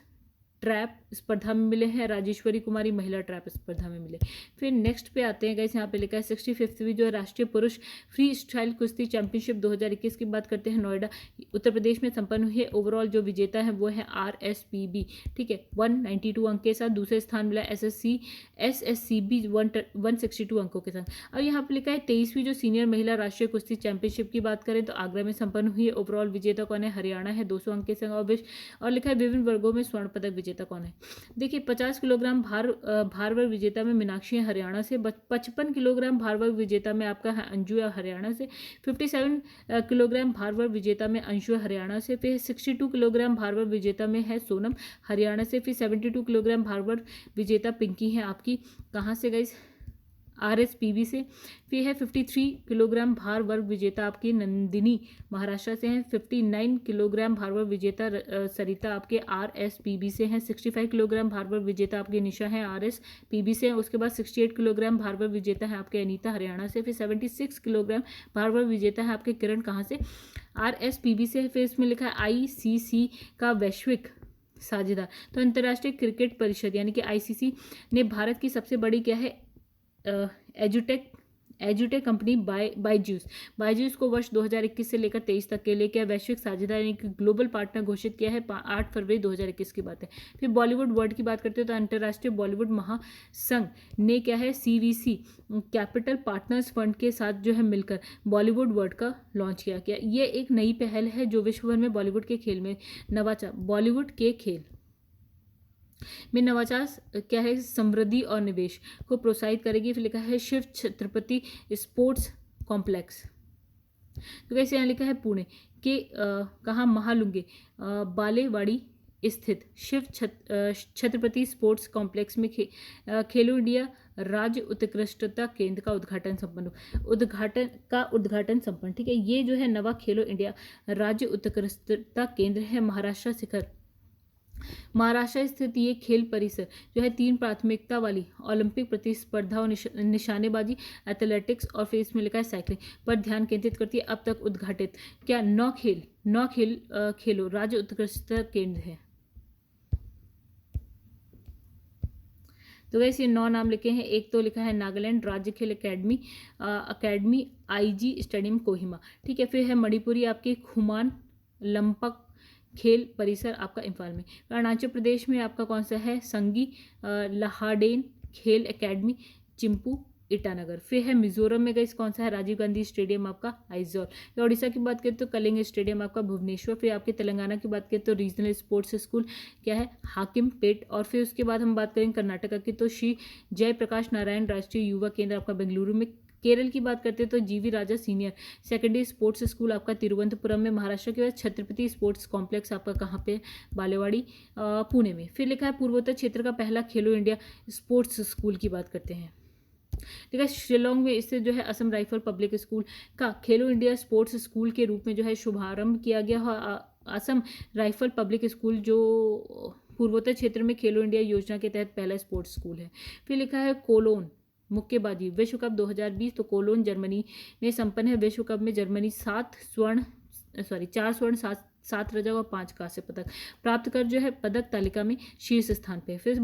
ट्रैप स्पर्धा में मिले हैं। राजेश्वरी कुमारी महिला ट्रैप स्पर्धा में मिले। फिर नेक्स्ट पे आते हैं गाइस, यहाँ पे लिखा है 65वीं जो है राष्ट्रीय पुरुष फ्री स्टाइल कुश्ती चैंपियनशिप 2021 की बात करते हैं। नोएडा उत्तर प्रदेश में संपन्न हुई है। ओवरऑल जो विजेता है वो है RSPB। ठीक है, 192 अंक के साथ। दूसरे स्थान मिला SSCB 162 अंकों के साथ। अब यहाँ पे लिखा है 23वीं जो सीनियर महिला राष्ट्रीय कुश्ती चैंपियनशिप की बात करें तो आगरा में संपन्न हुई है। ओवरऑल विजेता कौन है? हरियाणा है 200 अंक के संग। और लिखा है विभिन्न वर्गों में स्वर्ण पदक विजेता कौन है? देखिए 50 किलोग्राम भार वर्ग विजेता में मीनाक्षी है हरियाणा से। 55 किलोग्राम भार वर्ग विजेता में आपका है अंजू है हरियाणा से। 57 किलोग्राम भार वर्ग विजेता में अंशु है हरियाणा से। फिर 62 किलोग्राम भार वर्ग विजेता में है सोनम हरियाणा से। फिर 72 किलोग्राम भार वर्ग विजेता पिंकी है आपकी कहाँ से गाइस? RSPB से। फिर है 53 किलोग्राम भार वर्ग विजेता आपकी नंदिनी महाराष्ट्र से हैं। 59 किलोग्राम भार वर्ग विजेता सरिता आपके RSPB से हैं। 65 किलोग्राम भार वर्ग विजेता आपकी निशा है RSPB से। उसके बाद 68 किलोग्राम भार वर्ग विजेता है आपके अनीता हरियाणा से। फिर 76 किलोग्राम भार वर्ग विजेता है आपके किरण कहाँ से? RSPB से। फिर इसमें लिखा है ICC का वैश्विक साझेदार तो अंतर्राष्ट्रीय क्रिकेट परिषद यानी कि ICC ने भारत की सबसे बड़ी क्या है एजुटेक कंपनी बायजूस को वर्ष 2021 से लेकर 23 तक के लिए क्या वैश्विक साझेदार यानी कि ग्लोबल पार्टनर घोषित किया है। 8 फरवरी 2021 की बात है। फिर बॉलीवुड वर्ल्ड की बात करते हैं तो अंतर्राष्ट्रीय बॉलीवुड महासंघ ने क्या है CVC कैपिटल पार्टनर्स फंड के साथ जो है मिलकर बॉलीवुड वर्ल्ड का लॉन्च किया गया। ये एक नई पहल है जो विश्व भर में बॉलीवुड के खेल में नवाचार नवाचार क्या है समृद्धि और निवेश को प्रोत्साहित करेगी। फिर लिखा है शिव छत्रपति स्पोर्ट्स कॉम्प्लेक्स तो कैसे यहाँ लिखा है पुणे के कहाँ महालुंगे बालेवाड़ी स्थित शिव छत्रपति स्पोर्ट्स कॉम्प्लेक्स में खेलो इंडिया राज्य उत्कृष्टता केंद्र का उद्घाटन संपन्न। ठीक है, ये जो है नवा खेलो इंडिया राज्य उत्कृष्टता केंद्र है महाराष्ट्र स्थित ये खेल परिसर जो है 3 प्राथमिकता वाली ओलंपिक प्रतिस्पर्धाओं निशानेबाजी एथलेटिक्स और फिर इसमें लिखा है साइकिलिंग पर ध्यान केंद्रित करती है। अब तक उद्घाटित क्या 9 खेलो राज्य उत्कृष्टता केंद्र है। तो वैसे ये 9 नाम लिखे हैं। एक तो लिखा है नागालैंड राज्य खेल अकेडमी IG स्टेडियम कोहिमा। ठीक है, फिर है मणिपुरी आपके खुमान लंपक खेल परिसर आपका इम्फाल में। अरुणाचल प्रदेश में आपका कौन सा है, संगी लहाडेन खेल एकेडमी चिंपू ईटानगर। फिर है मिजोरम में गई कौन सा है, राजीव गांधी स्टेडियम आपका आइजॉल। फिर उड़ीसा की बात करें तो कलिंग स्टेडियम आपका भुवनेश्वर। फिर आपके तेलंगाना की बात करें तो रीजनल स्पोर्ट्स स्कूल क्या है, हाकिम पेट। और फिर उसके बाद हम बात करेंगे कर्नाटका की तो श्री जयप्रकाश नारायण राष्ट्रीय युवा केंद्र आपका बेंगलुरु में। केरल की बात करते हैं तो जीवी राजा सीनियर सेकेंडरी स्पोर्ट्स स्कूल आपका तिरुवनंतपुरम में। महाराष्ट्र के बाद छत्रपति स्पोर्ट्स कॉम्प्लेक्स आपका कहाँ पे, बालेवाड़ी पुणे में। फिर लिखा है पूर्वोत्तर क्षेत्र का पहला खेलो इंडिया स्पोर्ट्स स्कूल की बात करते हैं, ठीक है। शिलोंग में इससे जो है असम राइफल पब्लिक स्कूल का खेलो इंडिया स्पोर्ट्स स्कूल के रूप में जो है शुभारंभ किया गया। असम राइफल पब्लिक स्कूल जो पूर्वोत्तर क्षेत्र में खेलो इंडिया योजना के तहत पहला स्पोर्ट्स स्कूल है। फिर लिखा है कोलोन मुक्केबाजी विश्व कप 2020 तो कोलोन जर्मनी में संपन्न है। विश्व कप में जर्मनी 4 स्वर्ण 7 रजत और 5 कांस्य पदक प्राप्त कर जो है पदक तालिका में शीर्ष स्थान पे। फिर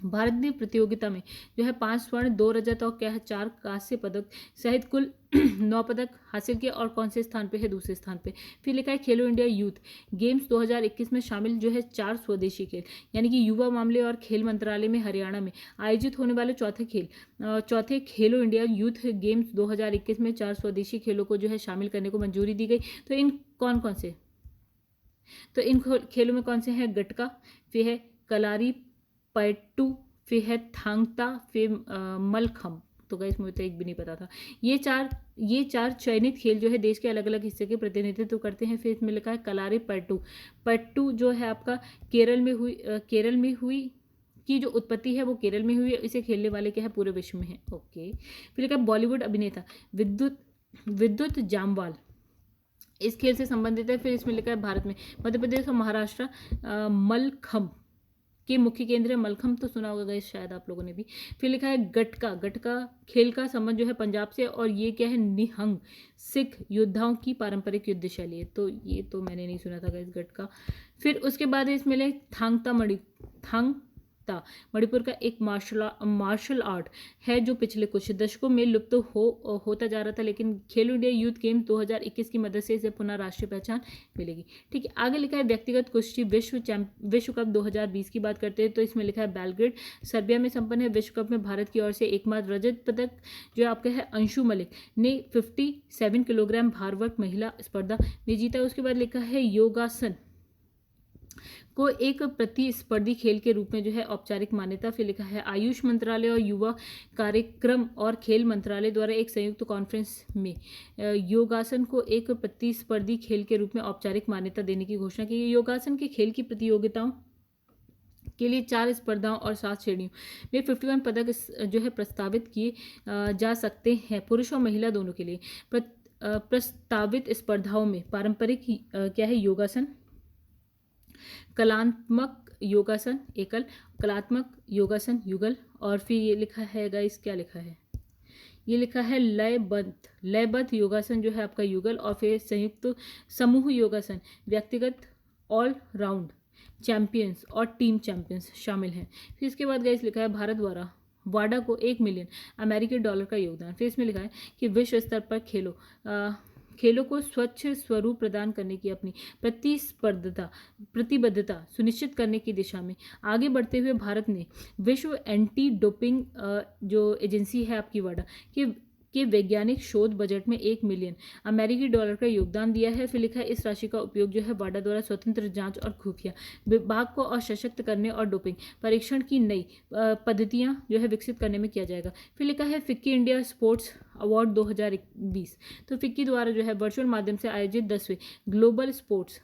भारतीय प्रतियोगिता में जो है 5 स्वर्ण 2 रजत और क्या है 4 कांस्य पदक सहित कुल 9 पदक हासिल किए और कौन से स्थान पे है, दूसरे स्थान पे। फिर लिखा है खेलो इंडिया यूथ गेम्स 2021 में शामिल जो है 4 स्वदेशी खेल, यानी कि युवा मामले और खेल मंत्रालय में हरियाणा में आयोजित होने वाले चौथे खेलो इंडिया यूथ गेम्स 2021 में 4 स्वदेशी खेलों को जो है शामिल करने को मंजूरी दी गई। तो इन खेलों में कौन से हैं, गटका, फिर है कलारी पैट्टू, फिर है थांगता, फिर मलखम। तो गाइस मुझे तो एक भी नहीं पता था। ये चार चयनित खेल जो है देश के अलग अलग हिस्से के प्रतिनिधित्व करते हैं। फिर इसमें लिखा है कलारी पैट्टू जो है आपका केरल में हुई की जो उत्पत्ति है वो केरल में हुई है। इसे खेलने वाले क्या है, पूरे विश्व में है। ओके। फिर लिखा है बॉलीवुड अभिनेता विद्युत जामवाल इस खेल से संबंधित है। फिर इसमें लिखा है भारत में मध्य प्रदेश और महाराष्ट्र मलखम के मुख्य केंद्र है। मलखम तो सुना होगा गाइस शायद आप लोगों ने भी। फिर लिखा है गटका खेल का संबंध जो है पंजाब से और ये क्या है, निहंग सिख योद्धाओं की पारंपरिक युद्ध शैली है। तो ये तो मैंने नहीं सुना था गाइस गटका। फिर उसके बाद इसमें ले थांगता मणिपुर का एक मार्शल आर्ट है जो पिछले कुछ दशकों में लुप्त होता जा रहा था, लेकिन खेलो इंडिया यूथ गेम्स 2021 की मदद से इसे पुनः राष्ट्रीय पहचान मिलेगी। ठीक है, आगे लिखा है व्यक्तिगत कुश्ती विश्व कप 2020 की बात करते हैं तो इसमें लिखा है बेलग्रेड सर्बिया में संपन्न है। विश्व कप में भारत की ओर से एकमात्र रजत पदक जो आपका है अंशु मलिक ने 57 किलोग्राम भार वर्ग महिला स्पर्धा में जीता। उसके बाद लिखा है योगासन को एक प्रतिस्पर्धी खेल के रूप में जो है औपचारिक मान्यता। फिर लिखा है आयुष मंत्रालय और युवा कार्यक्रम और खेल मंत्रालय द्वारा एक संयुक्त कॉन्फ्रेंस में योगासन को एक प्रतिस्पर्धी खेल के रूप में औपचारिक मान्यता देने की घोषणा की। योगासन के खेल की प्रतियोगिताओं के लिए 4 स्पर्धाओं और 7 श्रेणियों में 51 पदक जो है प्रस्तावित किए जा सकते हैं, पुरुष और महिला दोनों के लिए। प्रस्तावित स्पर्धाओं में पारंपरिक क्या है योगासन, कलात्मक योगासन एकल, कलात्मक योगासन युगल, और फिर ये लिखा है गाइस, क्या लिखा है, ये लिखा है लयबद्ध योगासन जो है आपका युगल, और फिर संयुक्त समूह योगासन व्यक्तिगत ऑल राउंड चैंपियंस और टीम चैंपियंस शामिल हैं। फिर इसके बाद गाइस लिखा है भारत द्वारा वाडा को $1 मिलियन अमेरिकी डॉलर का योगदान। फिर इसमें लिखा है कि विश्व स्तर पर खेलों को स्वच्छ स्वरूप प्रदान करने की अपनी प्रतिबद्धता सुनिश्चित करने की दिशा में आगे बढ़ते हुए भारत ने विश्व एंटी डोपिंग जो एजेंसी है आपकी वाडा के वैज्ञानिक शोध बजट में $1 मिलियन अमेरिकी डॉलर का योगदान दिया है। फिर लिखा है इस राशि का उपयोग जो है वाडा द्वारा स्वतंत्र जांच और खुफिया विभाग को और सशक्त करने और डोपिंग परीक्षण की नई पद्धतियां जो है विकसित करने में किया जाएगा। फिर लिखा है फिक्की इंडिया स्पोर्ट्स अवार्ड 2020 तो फिक्की द्वारा जो है वर्चुअल माध्यम से आयोजित 10वें ग्लोबल स्पोर्ट्स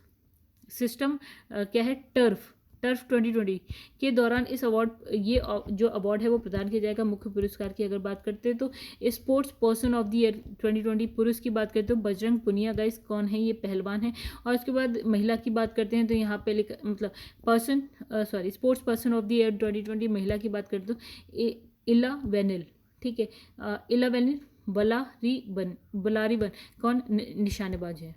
सिस्टम क्या है टर्फ 2020 के दौरान इस ये जो अवार्ड है वो प्रदान किया जाएगा। मुख्य पुरस्कार की अगर बात करते हैं तो sports person of the year 2020 पुरुष की बात करते हो बजरंग पुनिया गाइस कौन है, ये पहलवान है। और उसके बाद महिला की बात करते हैं तो यहाँ पे sports person of the year 2020 महिला की बात करते हो इला वेनिल, ठीक है, इला वेनिल बलारीवन कौन निशानेबाज है।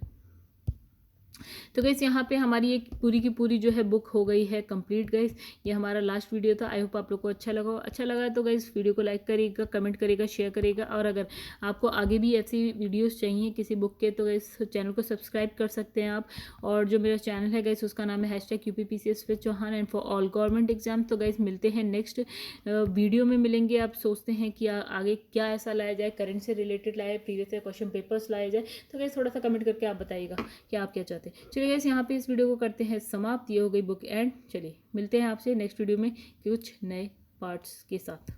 तो गाइस यहाँ पे हमारी एक पूरी की पूरी जो है बुक हो गई है कंप्लीट गाइस। ये हमारा लास्ट वीडियो था। आई होप आप लोग को अच्छा लगा हो। अच्छा लगा तो गाइस वीडियो को लाइक करिएगा, कमेंट करिएगा, शेयर करिएगा। और अगर आपको आगे भी ऐसी वीडियोस चाहिए किसी बुक के तो गाइस चैनल को सब्सक्राइब कर सकते हैं आप। और जो मेरा चैनल है गाइस उसका नाम है #UPPCS with Chauhan and for all government exam. तो गाइस मिलते हैं नेक्स्ट वीडियो में मिलेंगे। आप सोचते हैं कि आगे क्या ऐसा लाया जाए, करंट से रिलेटेड लाए, प्रीवियस ईयर क्वेश्चन पेपर्स लाए जाए। तो गाइस थोड़ा सा कमेंट करके आप बताइएगा कि आप क्या चाहते हैं। चलिए गाइस यहाँ पे इस वीडियो को करते हैं समाप्त। ये हो गई बुक एंड। चलिए मिलते हैं आपसे नेक्स्ट वीडियो में कुछ नए पार्ट्स के साथ।